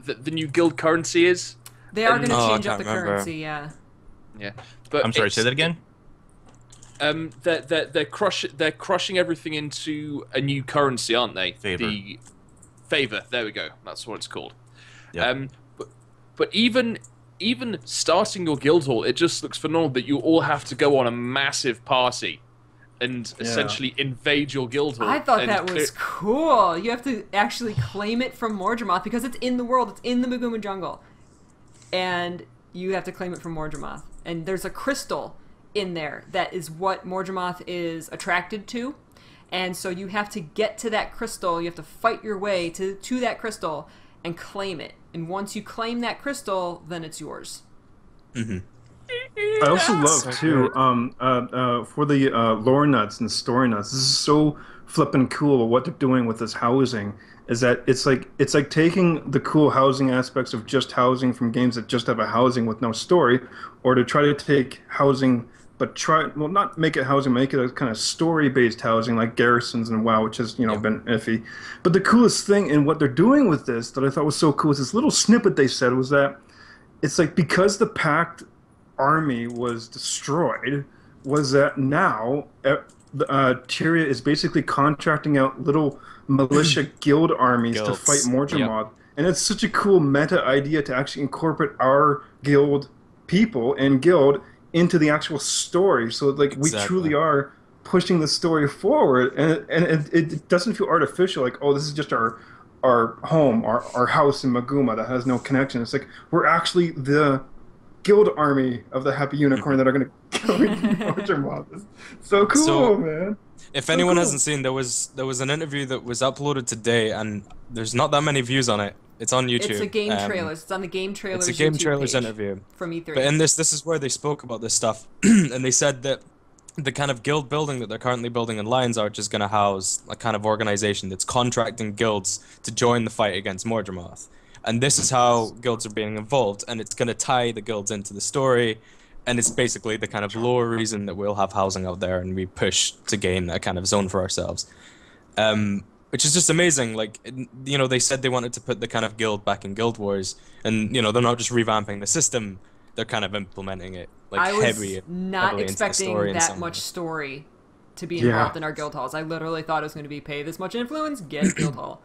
the new guild currency is? They are going to I change up can't the remember. currency, yeah. Yeah, but I'm sorry, say that again? They're crushing everything into a new currency, aren't they? Favor. The favor. There we go. That's what it's called. Yep. But even starting your guild hall, it just looks phenomenal that you all have to go on a massive party and essentially invade your guild hall. I thought and that was cool. You have to actually claim it from Mordremoth because it's in the world. It's in the Maguma jungle. And you have to claim it from Mordremoth. And there's a crystal in there that is what Mordremoth is attracted to. And so you have to get to that crystal. You have to fight your way to that crystal and claim it. And once you claim that crystal, then it's yours. Mm-hmm. I also love too for the lore nuts and story nuts. This is so flippin' cool. What they're doing with this housing is that it's like taking the cool housing aspects of just housing from games that just have a housing with no story, or to try to take housing but not make it housing, make it a kind of story-based housing like garrisons and WoW, which has been iffy. But the coolest thing in what they're doing with this that I thought was so cool is this little snippet they said was that it's like because the Pact army was destroyed, was that now Tyria is basically contracting out little militia guild armies to fight Mordremoth. Yep. And it's such a cool meta idea to actually incorporate our guild people and guild into the actual story. So like we truly are pushing the story forward, and it doesn't feel artificial, like, oh, this is just our home, our house in Maguma that has no connection. It's like we're actually the guild army of the Happy Unicorn that are going to kill Mordremoth. So cool, man. If anyone hasn't seen, there was an interview that was uploaded today, and there's not that many views on it. It's on YouTube. It's a game trailers. It's on the game trailers. It's a game YouTube trailers page interview from E3. But in this is where they spoke about this stuff, and they said that the kind of guild building that they're currently building in Lion's Arch is going to house a kind of organization that's contracting guilds to join the fight against Mordremoth. And this is how guilds are being involved, and it's going to tie the guilds into the story, and it's basically the kind of lore reason that we'll have housing out there, and we push to gain a kind of zone for ourselves. Which is just amazing. Like, they said they wanted to put the kind of guild back in Guild Wars, and they're not just revamping the system; they're kind of implementing it. Like, I was heavily not into the expecting story that much story to be involved in our guild halls. I literally thought it was going to be pay this much influence, get a guild hall.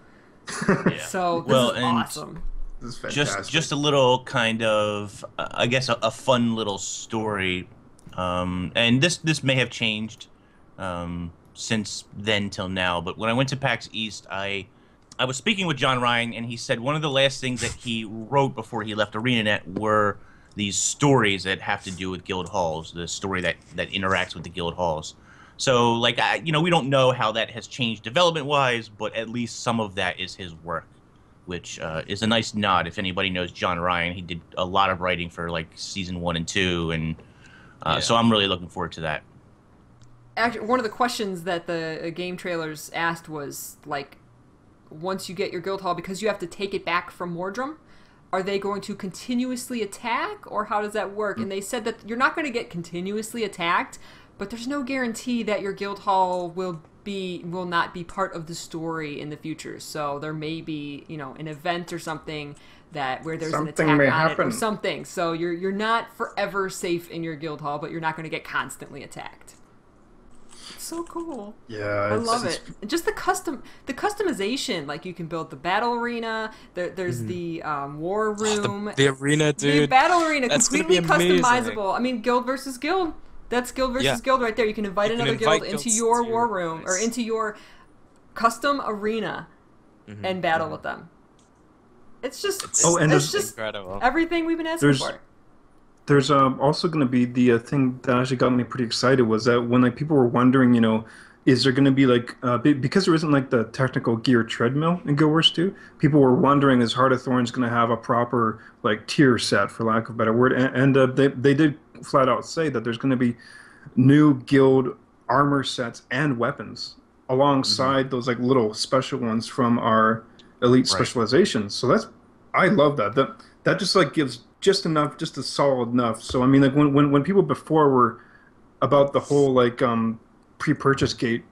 So this is awesome. This is fantastic. Just a little kind of, I guess, a fun little story, and this may have changed since then till now. But when I went to PAX East, I was speaking with John Ryan, and he said one of the last things that he wrote before he left ArenaNet were these stories that have to do with guild halls, the story that interacts with the guild halls. So, like, we don't know how that has changed development-wise, but at least some of that is his work, which is a nice nod. If anybody knows John Ryan, he did a lot of writing for, like, Season 1 and 2, and so I'm really looking forward to that. Actually, one of the questions that the game trailers asked was, like, once you get your guild hall, because you have to take it back from Mordrum, are they going to continuously attack, or how does that work? And they said that you're not going to get continuously attacked, but there's no guarantee that your guild hall will not be part of the story in the future. So there may be, an event or something where there's an attack on it or something. So you're not forever safe in your guild hall, but you're not going to get constantly attacked. It's so cool. Yeah, I love it. And just the customization, like you can build the battle arena. There's the war room. The arena, dude. The battle arena, That's completely customizable. I mean, guild versus guild. That's guild versus guild right there. You can invite another guild into your war room or into your custom arena and battle with them. It's just it's just incredible. Everything we've been asking for. There's also going to be the thing that actually got me pretty excited was that when people were wondering, is there going to be because there isn't the technical gear treadmill in Guild Wars 2, people were wondering is Heart of Thorns going to have a proper tier set, for lack of a better word, and they did flat out say that there's going to be new guild armor sets and weapons alongside those little special ones from our elite specializations. So I love that. That just gives just enough, just a solid enough. So I mean, when people before were about the whole pre-purchase gate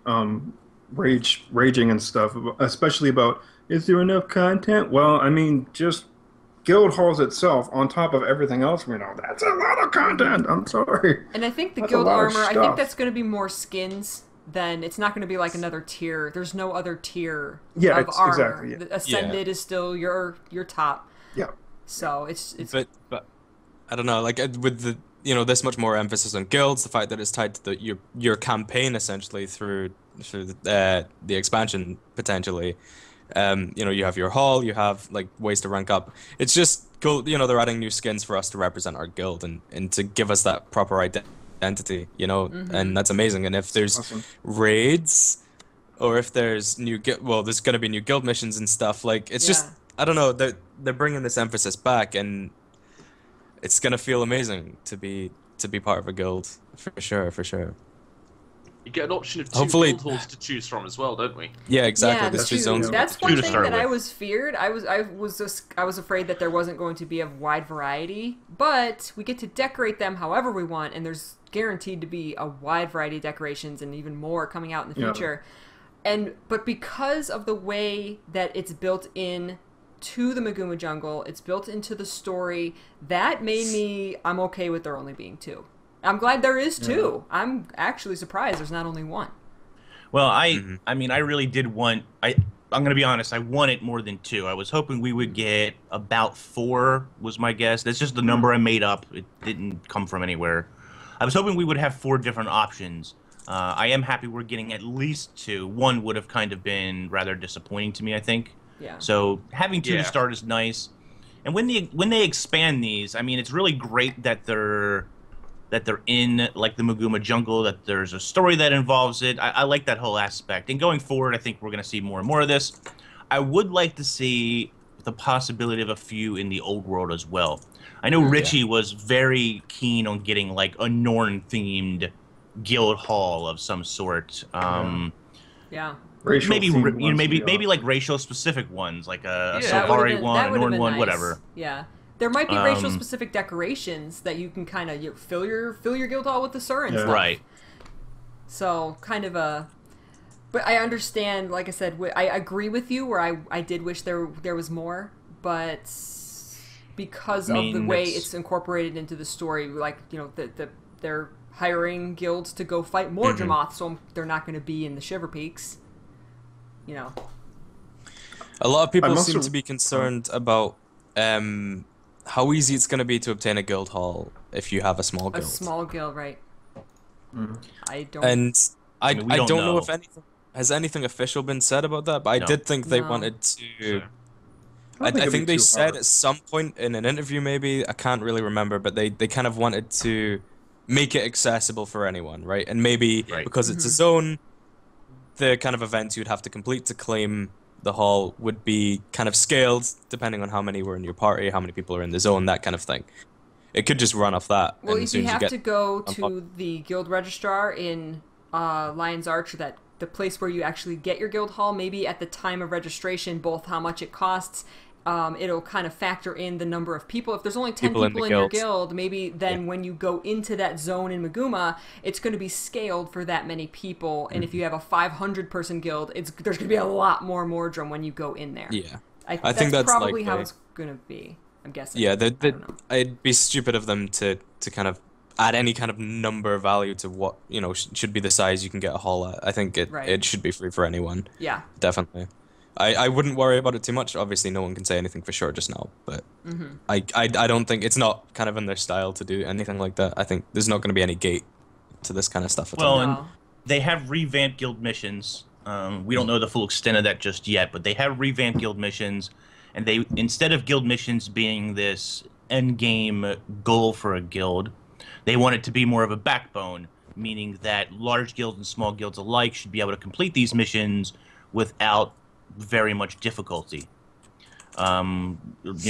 raging and stuff, especially about is there enough content? Well, I mean, just guild halls itself on top of everything else, that's a lot of content. I'm sorry. And I think the guild armor, I think that's going to be more skins. Then it's not going to be another tier. There's no other tier of armor. Exactly, yeah. The Ascended is still your top. Yeah. So it's but I don't know, with the this much more emphasis on guilds, the fact that it's tied to your campaign essentially through the expansion potentially. You have your hall, you have ways to rank up. It's just cool. They're adding new skins for us to represent our guild and to give us that proper identity. And that's amazing. And if there's raids, or if there's there's gonna be new guild missions and stuff. It's just. I don't know, they're bringing this emphasis back, and it's gonna feel amazing to be part of a guild, for sure. You get an option of two guild halls to choose from as well, don't we? Yeah, exactly. There's two zones. That's one thing that I was feared. I was afraid that there wasn't going to be a wide variety, but we get to decorate them however we want, and there's guaranteed to be a wide variety of decorations and even more coming out in the future. But because of the way that it's built in to the Maguma jungle, it's built into the story, that made I'm okay with there only being two. I'm glad there is two. I'm actually surprised there's not only one. Well, I mean, I really did want, I'm going to be honest, I wanted more than two. I was hoping we would get about 4 was my guess. That's just the number I made up. It didn't come from anywhere. I was hoping we would have 4 different options. I am happy we're getting at least 2. One would have kind of been rather disappointing to me, I think. Yeah. So having 2 to start is nice. And when they expand these, I mean, it's really great that they're in the Maguma jungle, that there's a story that involves it. I like that whole aspect. And going forward, I think we're going to see more and more of this. I would like to see the possibility of a few in the old world as well. I know Richie was very keen on getting a Norn-themed guild hall of some sort. Maybe racial specific ones, a Silvari one, a Norn one, whatever. Yeah. There might be racial specific decorations that you can kind of fill your guild hall with the Sur and stuff. Right. So kind of but I understand, like I said, I agree with you where I did wish there was more, but because of the way it's incorporated into the story, they're hiring guilds to go fight more Jamoth, so they're not going to be in the Shiver Peaks. A lot of people seem to be concerned about how easy it's going to be to obtain a guild hall if you have a small guild. A small guild, right? I don't. And I don't know if anything official been said about that, but I did think they wanted to. I think they said at some point in an interview, maybe I can't really remember, but they kind of wanted to make it accessible for anyone, right? And maybe because it's a zone, the kind of events you'd have to complete to claim the hall would be kind of scaled depending on how many were in your party, how many people are in the zone, that kind of thing. It could just run off that. Well, if you have to go to the guild registrar in Lion's Arch that the place where you actually get your guild hall, maybe at the time of registration, both how much it costs. It'll kind of factor in the number of people. If there's only 10 people in your guild, maybe then when you go into that zone in Maguma, it's going to be scaled for that many people. And if you have a 500-person guild, there's going to be a lot more Mordrum when you go in there. Yeah. I think that's probably how it's going to be, I'm guessing. Yeah, it'd be stupid of them to kind of add any kind of number value to what, you know, should be the size you can get a hall at. I think it should be free for anyone. Yeah. Definitely. I wouldn't worry about it too much. Obviously, no one can say anything for sure just now, but I don't think it's not kind of in their style to do anything like that. I think there's not going to be any gate to this kind of stuff at all. Well, and they have revamped guild missions. We don't know the full extent of that just yet, but they have revamped guild missions, and they, instead of guild missions being this end game goal for a guild, they want it to be more of a backbone, meaning that large guilds and small guilds alike should be able to complete these missions without very much difficulty. You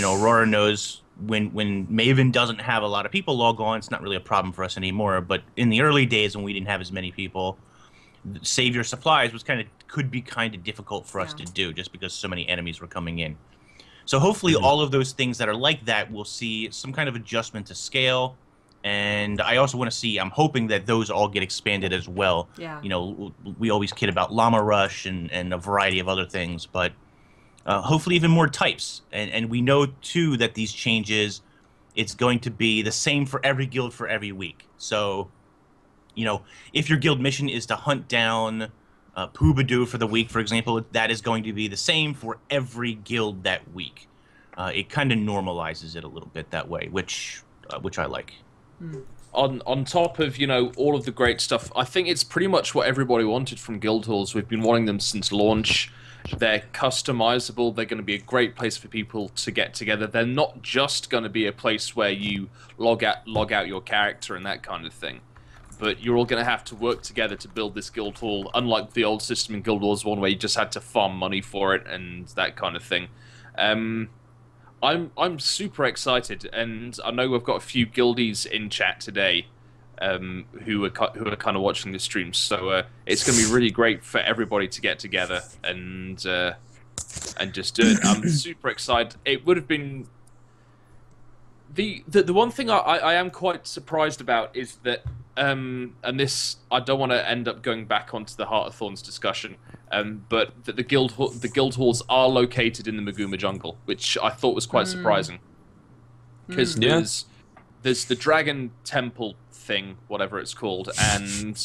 know, Aurora knows when Maven doesn't have a lot of people log on, it's not really a problem for us anymore. But in the early days when we didn't have as many people, save your supplies could be kind of difficult for us to do, just because so many enemies were coming in. So hopefully all of those things that are like that will see some kind of adjustment to scale. And I also want to see, I'm hoping that those all get expanded as well. Yeah. You know, we always kid about Llama Rush and a variety of other things, but hopefully even more types. And we know, too, that these changes, it's going to be the same for every guild for every week. So, you know, if your guild mission is to hunt down Poobadoo for the week, for example, that is going to be the same for every guild that week. It kind of normalizes it a little bit that way, which I like. On top of, you know, all of the great stuff, I think it's pretty much what everybody wanted from guild halls. We've been wanting them since launch. They're customizable. They're going to be a great place for people to get together. They're not just going to be a place where you log out your character and that kind of thing, but you're all going to have to work together to build this guild hall, unlike the old system in Guild Wars 1 where you just had to farm money for it and that kind of thing. I'm super excited, and I know we've got a few guildies in chat today who are kind of watching the stream, so it's going to be really great for everybody to get together and just do it. I'm super excited. It would have been the one thing I am quite surprised about is that and this, I don't want to end up going back onto the Heart of Thorns discussion, but that the guild halls are located in the Maguma jungle, which I thought was quite surprising, because there's the Dragon Temple thing, whatever it's called, and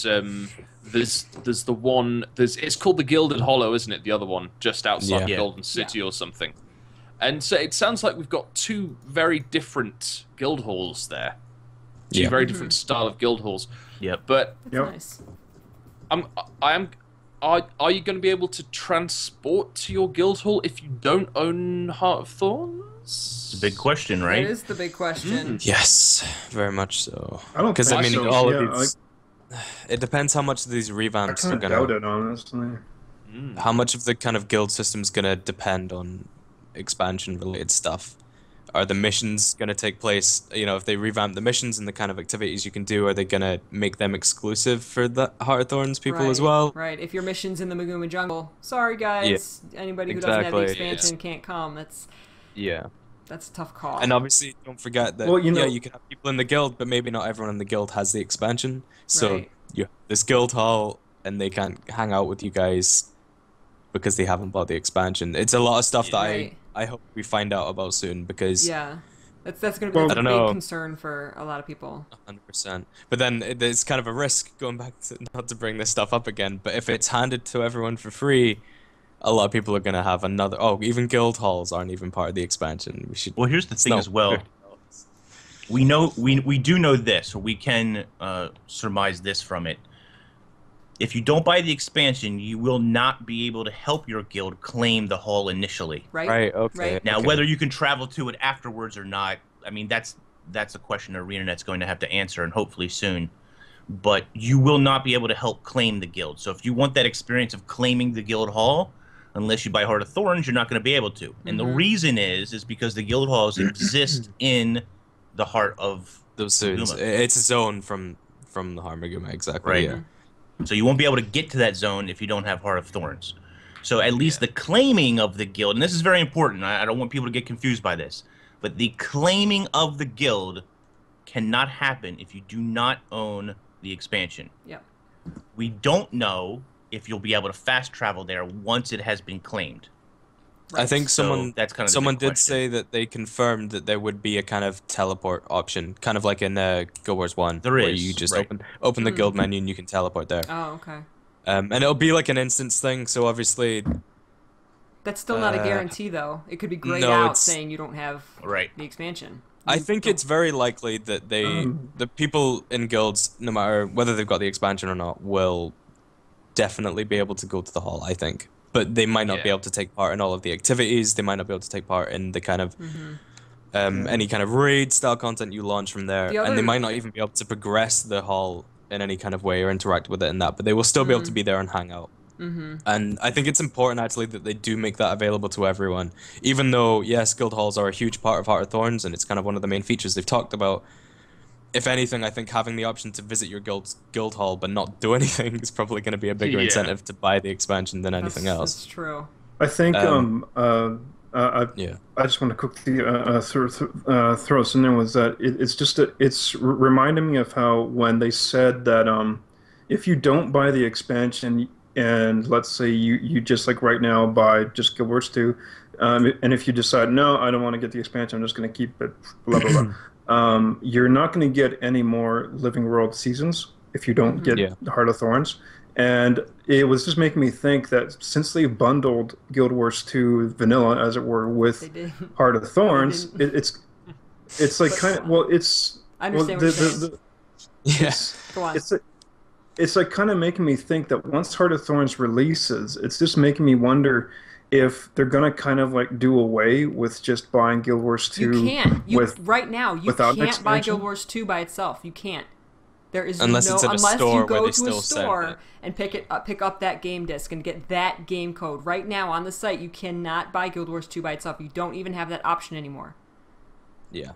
there's the one, it's called the Gilded Hollow, isn't it? The other one just outside the Golden City or something. And so it sounds like we've got two very different guild halls there. Two very different style of guild halls. Yep. But That's nice. Are you going to be able to transport to your guild hall if you don't own Heart of Thorns? It's a big question, right? That is the big question. Yes, very much so. I don't think so. All of these, it depends how much of these revamps are going to... I doubt it, honestly. How much of the kind of guild system is going to depend on expansion-related stuff? Are the missions going to take place, you know, if they revamp the missions and the kind of activities you can do, are they going to make them exclusive for the Heart of Thorns people as well? Right, if your mission's in the Maguma jungle, sorry guys, anybody who doesn't have the expansion can't come. That's a tough call. And obviously, don't forget that, you can have people in the guild, but maybe not everyone in the guild has the expansion. So, this guild hall, and they can't hang out with you guys because they haven't bought the expansion. It's a lot of stuff that I hope we find out about soon, because that's going to be a big concern for a lot of people. 100%. But then there's kind of a risk, going back to, not to bring this stuff up again, but if it's handed to everyone for free, a lot of people are going to have another... Oh, even guild halls aren't even part of the expansion. We should... Well, here's the thing as well. We do know this, or we can surmise this from it. If you don't buy the expansion, you will not be able to help your guild claim the hall initially. Right, okay. Right. Now, whether you can travel to it afterwards or not, I mean, that's a question ArenaNet's going to have to answer, and hopefully soon. But you will not be able to help claim the guild. So if you want that experience of claiming the guild hall, unless you buy Heart of Thorns, you're not going to be able to. And the reason is because the guild halls exist in the heart of those zones. It's a zone from the Heart of Maguma, exactly. Right. Yeah. So you won't be able to get to that zone if you don't have Heart of Thorns. So at least the claiming of the guild, and this is very important, I don't want people to get confused by this, but the claiming of the guild cannot happen if you do not own the expansion. Yep. We don't know if you'll be able to fast travel there once it has been claimed. I think So that's kind of someone the big did say that they confirmed that there would be a kind of teleport option, kind of like in Guild Wars 1. There where is, you just right. open the guild menu and you can teleport there. Oh, okay. And it'll be like an instance thing, so obviously... That's still not a guarantee, though. It could be grayed no, out it's- saying you don't have Right. the expansion. I think it's very likely that the people in guilds, no matter whether they've got the expansion or not, will definitely be able to go to the hall, I think. But they might not be able to take part in all of the activities, they might not be able to take part in the kind of any kind of raid style content you launch from there, and they might not even be able to progress the hall in any kind of way or interact with it in that, but they will still be able to be there and hang out. And I think it's important actually that they do make that available to everyone, even though yes, guild halls are a huge part of Heart of Thorns and it's kind of one of the main features they've talked about. If anything, I think having the option to visit your guild hall but not do anything is probably going to be a bigger incentive to buy the expansion than anything else. That's true. I think I just want to quickly throw us in there was that it's reminding me of how when they said that if you don't buy the expansion and let's say you just like right now buy just Guild Wars 2 and if you decide no, I don't want to get the expansion, I'm just going to keep it blah blah blah, you're not going to get any more Living World seasons if you don't get the Heart of Thorns. And it was just making me think that since they bundled Guild Wars 2 vanilla, as it were, with Heart of Thorns, it's like kind of it's. I understand what you're saying. Go on. It's like kind of making me think that once Heart of Thorns releases, it's just making me wonder if they're gonna kind of like do away with just buying Guild Wars 2. You can't. Right now, you can't buy Guild Wars 2 by itself. You can't. There is unless no it's in a unless store you go where they to a still store and pick up that game disc and get that game code. Right now on the site, you cannot buy Guild Wars 2 by itself. You don't even have that option anymore. Yeah.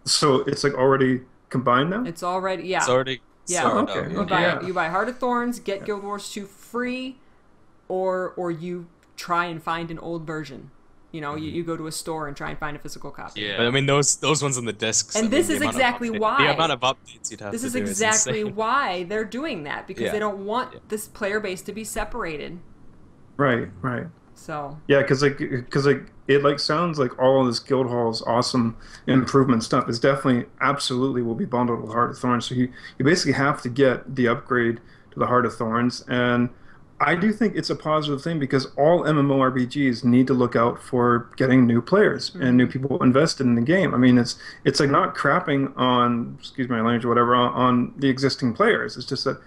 So it's like already combined now? It's already It's already You buy Heart of Thorns, get Guild Wars 2 free, or you try and find an old version. You know, you go to a store and try and find a physical copy. Yeah. But I mean, those ones on the discs. And this is exactly why. The amount of updates you'd have This to is do exactly insane. why they're doing that, because they don't want this player base to be separated. Right. So. Yeah, because it sounds like all of this Guild Hall's awesome improvement stuff is definitely absolutely will be bundled with Heart of Thorns. So you basically have to get the upgrade to the Heart of Thorns, and I do think it's a positive thing because all MMORPGs need to look out for getting new players and new people invested in the game. I mean, it's like not crapping on, excuse my language, or whatever, on the existing players. It's just that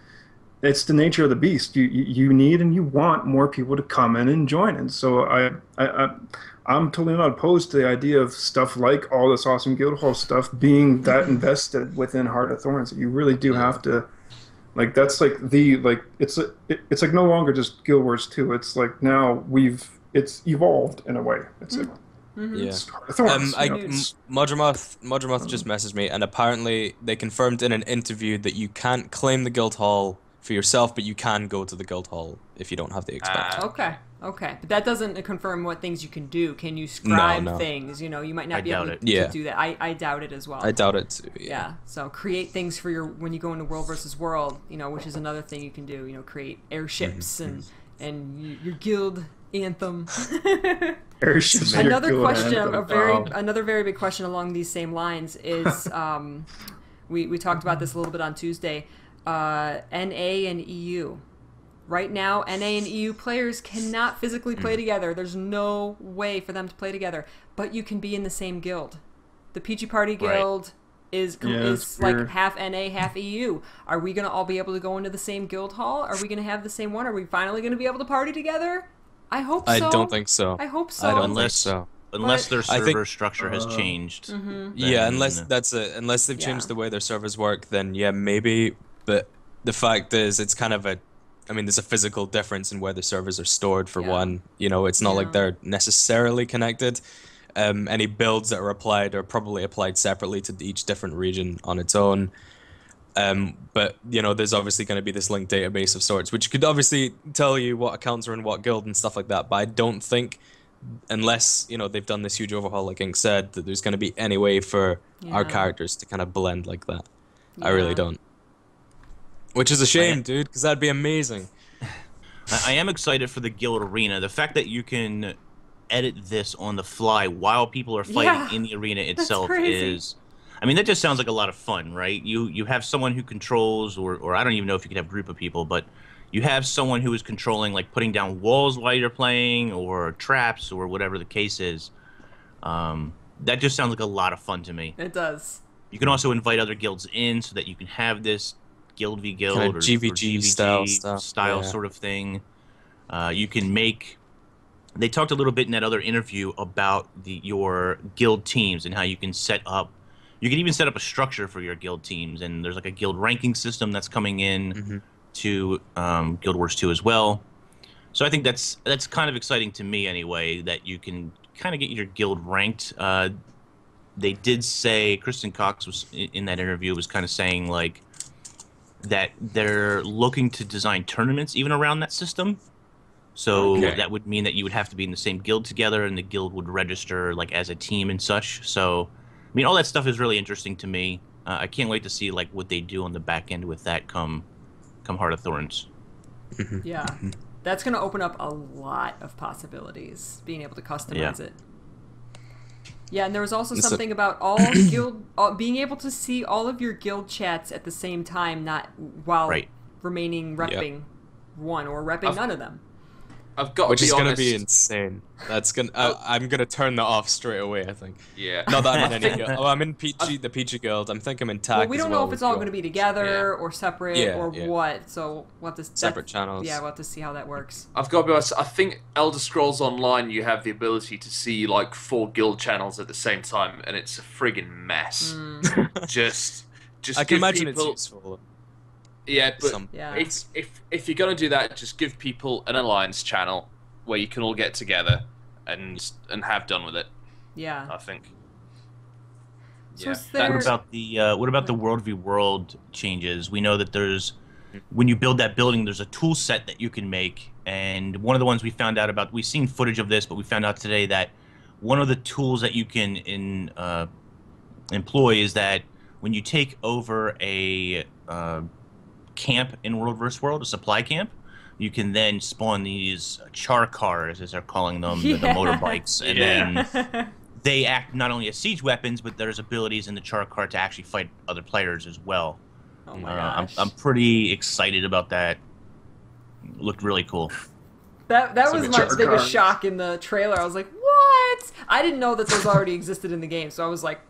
it's the nature of the beast. You need and you want more people to come in and join. And so I'm totally not opposed to the idea of stuff like all this awesome Guild Hall stuff being that invested within Heart of Thorns. You really do have to. Like that's like it's like no longer just Guild Wars 2. It's like now it's evolved in a way. It's like it's Thorns, Modramoth just messaged me, and apparently they confirmed in an interview that you can't claim the Guild Hall for yourself, but you can go to the Guild Hall if you don't have the expansion. Okay, but that doesn't confirm what things you can do. Can you scribe things? You know, you might not be able to do that. I doubt it as well. I doubt it too. Yeah. So create things for when you go into World versus World. You know, which is another thing you can do. You know, create airships and your guild anthem. Airships. Another question, another very big question along these same lines is, we talked about this a little bit on Tuesday. NA and EU. Right now, NA and EU players cannot physically play together. There's no way for them to play together. But you can be in the same guild. The Peachy Party Guild is like half NA, half EU. Are we going to all be able to go into the same guild hall? Are we going to have the same one? Are we finally going to be able to party together? I hope so. I don't think so. I hope so. I don't think so. Unless their server structure has changed. Yeah, unless they've changed the way their servers work, then yeah, maybe. But the fact is, it's kind of there's a physical difference in where the servers are stored for one. You know, it's not like they're necessarily connected. Any builds that are applied are probably applied separately to each different region on its own. But you know, there's obviously going to be this linked database of sorts, which could obviously tell you what accounts are in what guild and stuff like that. But I don't think, unless you know they've done this huge overhaul, like Ink said, that there's going to be any way for our characters to kind of blend like that. I really don't. Which is a shame, dude, because that'd be amazing. I am excited for the guild arena. The fact that you can edit this on the fly while people are fighting in the arena itself is... I mean, that just sounds like a lot of fun, right? You have someone who controls, or I don't even know if you could have a group of people, but you have someone who is controlling, like putting down walls while you're playing, or traps, or whatever the case is. That just sounds like a lot of fun to me. It does. You can also invite other guilds in so that you can have this guild v guild kind of GVG style sort of thing. You can make... They talked a little bit in that other interview about your guild teams and how you can set up... You can even set up a structure for your guild teams, and there's like a guild ranking system that's coming in to Guild Wars 2 as well. So I think that's kind of exciting to me anyway, that you can kind of get your guild ranked. They did say, Kristen Cox was in that interview was kind of saying like that they're looking to design tournaments even around that system. So that would mean that you would have to be in the same guild together, and the guild would register like as a team and such. So I mean, all that stuff is really interesting to me. I can't wait to see like what they do on the back end with that come Heart of Thorns. Yeah, that's going to open up a lot of possibilities, being able to customize it. Yeah, and there was also something about all guild being able to see all of your guild chats at the same time, not while remaining repping one or repping none of them. I've got Which to be is honest. Gonna be insane. That's gonna. I'm gonna turn that off straight away. I think. Yeah. Not that I'm in any guild. Oh, I'm in Peachy, the Peachy guild. I think I'm in TAC. Well, we don't know if it's all going to be together or separate or what. So we'll have to separate channels. Yeah, we'll have to see how that works. I've got to be honest. I think Elder Scrolls Online, you have the ability to see like 4 guild channels at the same time, and it's a friggin' mess. Just. I can imagine it's useful. Yeah, but if you're gonna do that, just give people an alliance channel where you can all get together and have done with it. Yeah, I think. So what about the world v world changes? We know that there's when you build that building, there's a tool set that you can make, and one of the ones we found out about, we've seen footage of this, but we found out today that one of the tools that you can employ is that when you take over a camp in World vs. World, a supply camp, you can then spawn these char cars, as they're calling them, the motorbikes, and then they act not only as siege weapons, but there's abilities in the char car to actually fight other players as well. Oh my gosh. I'm pretty excited about that. It looked really cool. That was my biggest shock in the trailer. I was like, what? I didn't know that those already existed in the game, so I was like,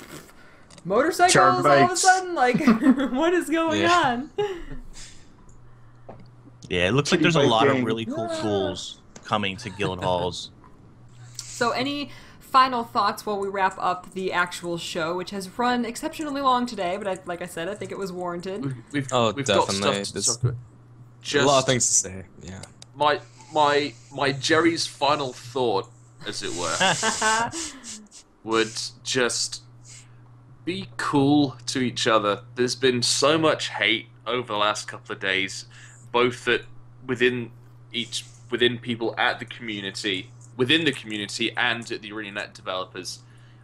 motorcycles all of a sudden? Like, what is going on? Yeah, it looks like there's a lot of really cool tools coming to guild halls. So any final thoughts while we wrap up the actual show, which has run exceptionally long today, but like I said, I think it was warranted. We've definitely. got stuff to talk about. A lot of things to say, yeah. My Jerry's final thought, as it were, would just be cool to each other. There's been so much hate over the last couple of days, both within people at the community, within the community, and at the ArenaNet developers,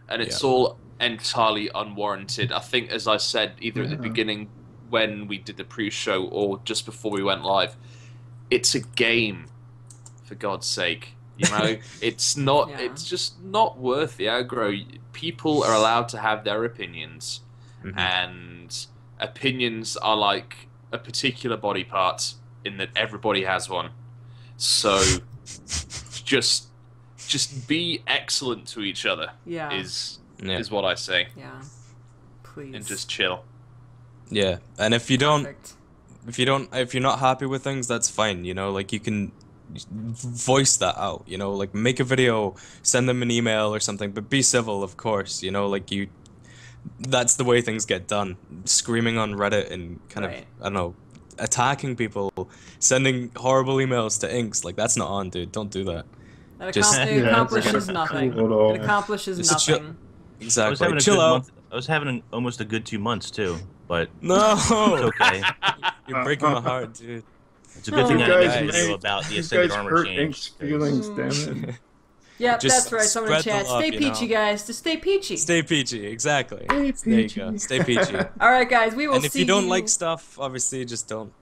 and it's all entirely unwarranted. I think, as I said, either at the beginning when we did the pre-show or just before we went live, it's a game, for God's sake. You know, it's not. It's just not worth the aggro. People are allowed to have their opinions, and opinions are like a particular body part in that everybody has one. So, just be excellent to each other. Is what I say. Yeah, please. And just chill. Yeah, and if you're not happy with things, that's fine. You know, like you can voice that out, you know, like make a video, send them an email or something, but be civil, of course, you know, like that's the way things get done. Screaming on Reddit and kind of, I don't know, attacking people, sending horrible emails to Inks, like that's not on, dude. Don't do that. It accomplishes nothing. It accomplishes nothing. Exactly. I was having almost a good 2 months too. but No! it's okay. You're breaking my heart, dude. It's a good thing I didn't guys know about the Ascended Armor hurt change. Ink's feelings, damn it. Yep, Just that's right. Someone in spread the chat. love, Stay you peachy, know. guys. Just stay peachy. Stay peachy, exactly. Stay There you go. Stay peachy. All right, guys. We will And if see you don't like stuff, obviously just don't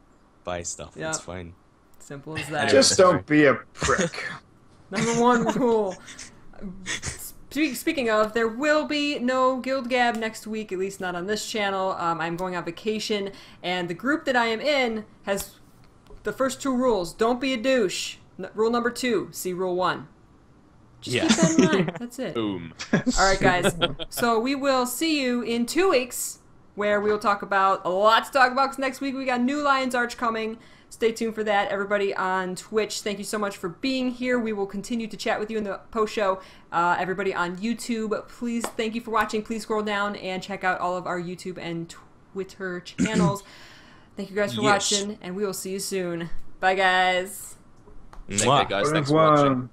buy stuff. Yep. It's fine. Simple as that. Just don't be a prick. Number one rule. Speaking of, there will be no GuildGab next week, at least not on this channel. I'm going on vacation, and the group that I am in has the first 2 rules. Don't be a douche. Rule number 2, see rule 1. Just keep that in mind. That's it. Boom. Alright, guys. So we will see you in 2 weeks, where we will talk about a lot to talk about, because next week we got new Lion's Arch coming. Stay tuned for that. Everybody on Twitch, thank you so much for being here. We will continue to chat with you in the post-show. Everybody on YouTube, please, thank you for watching. Please scroll down and check out all of our YouTube and Twitter channels. Thank you guys for watching, and we will see you soon. Bye, guys. Take care, guys. Thanks for watching.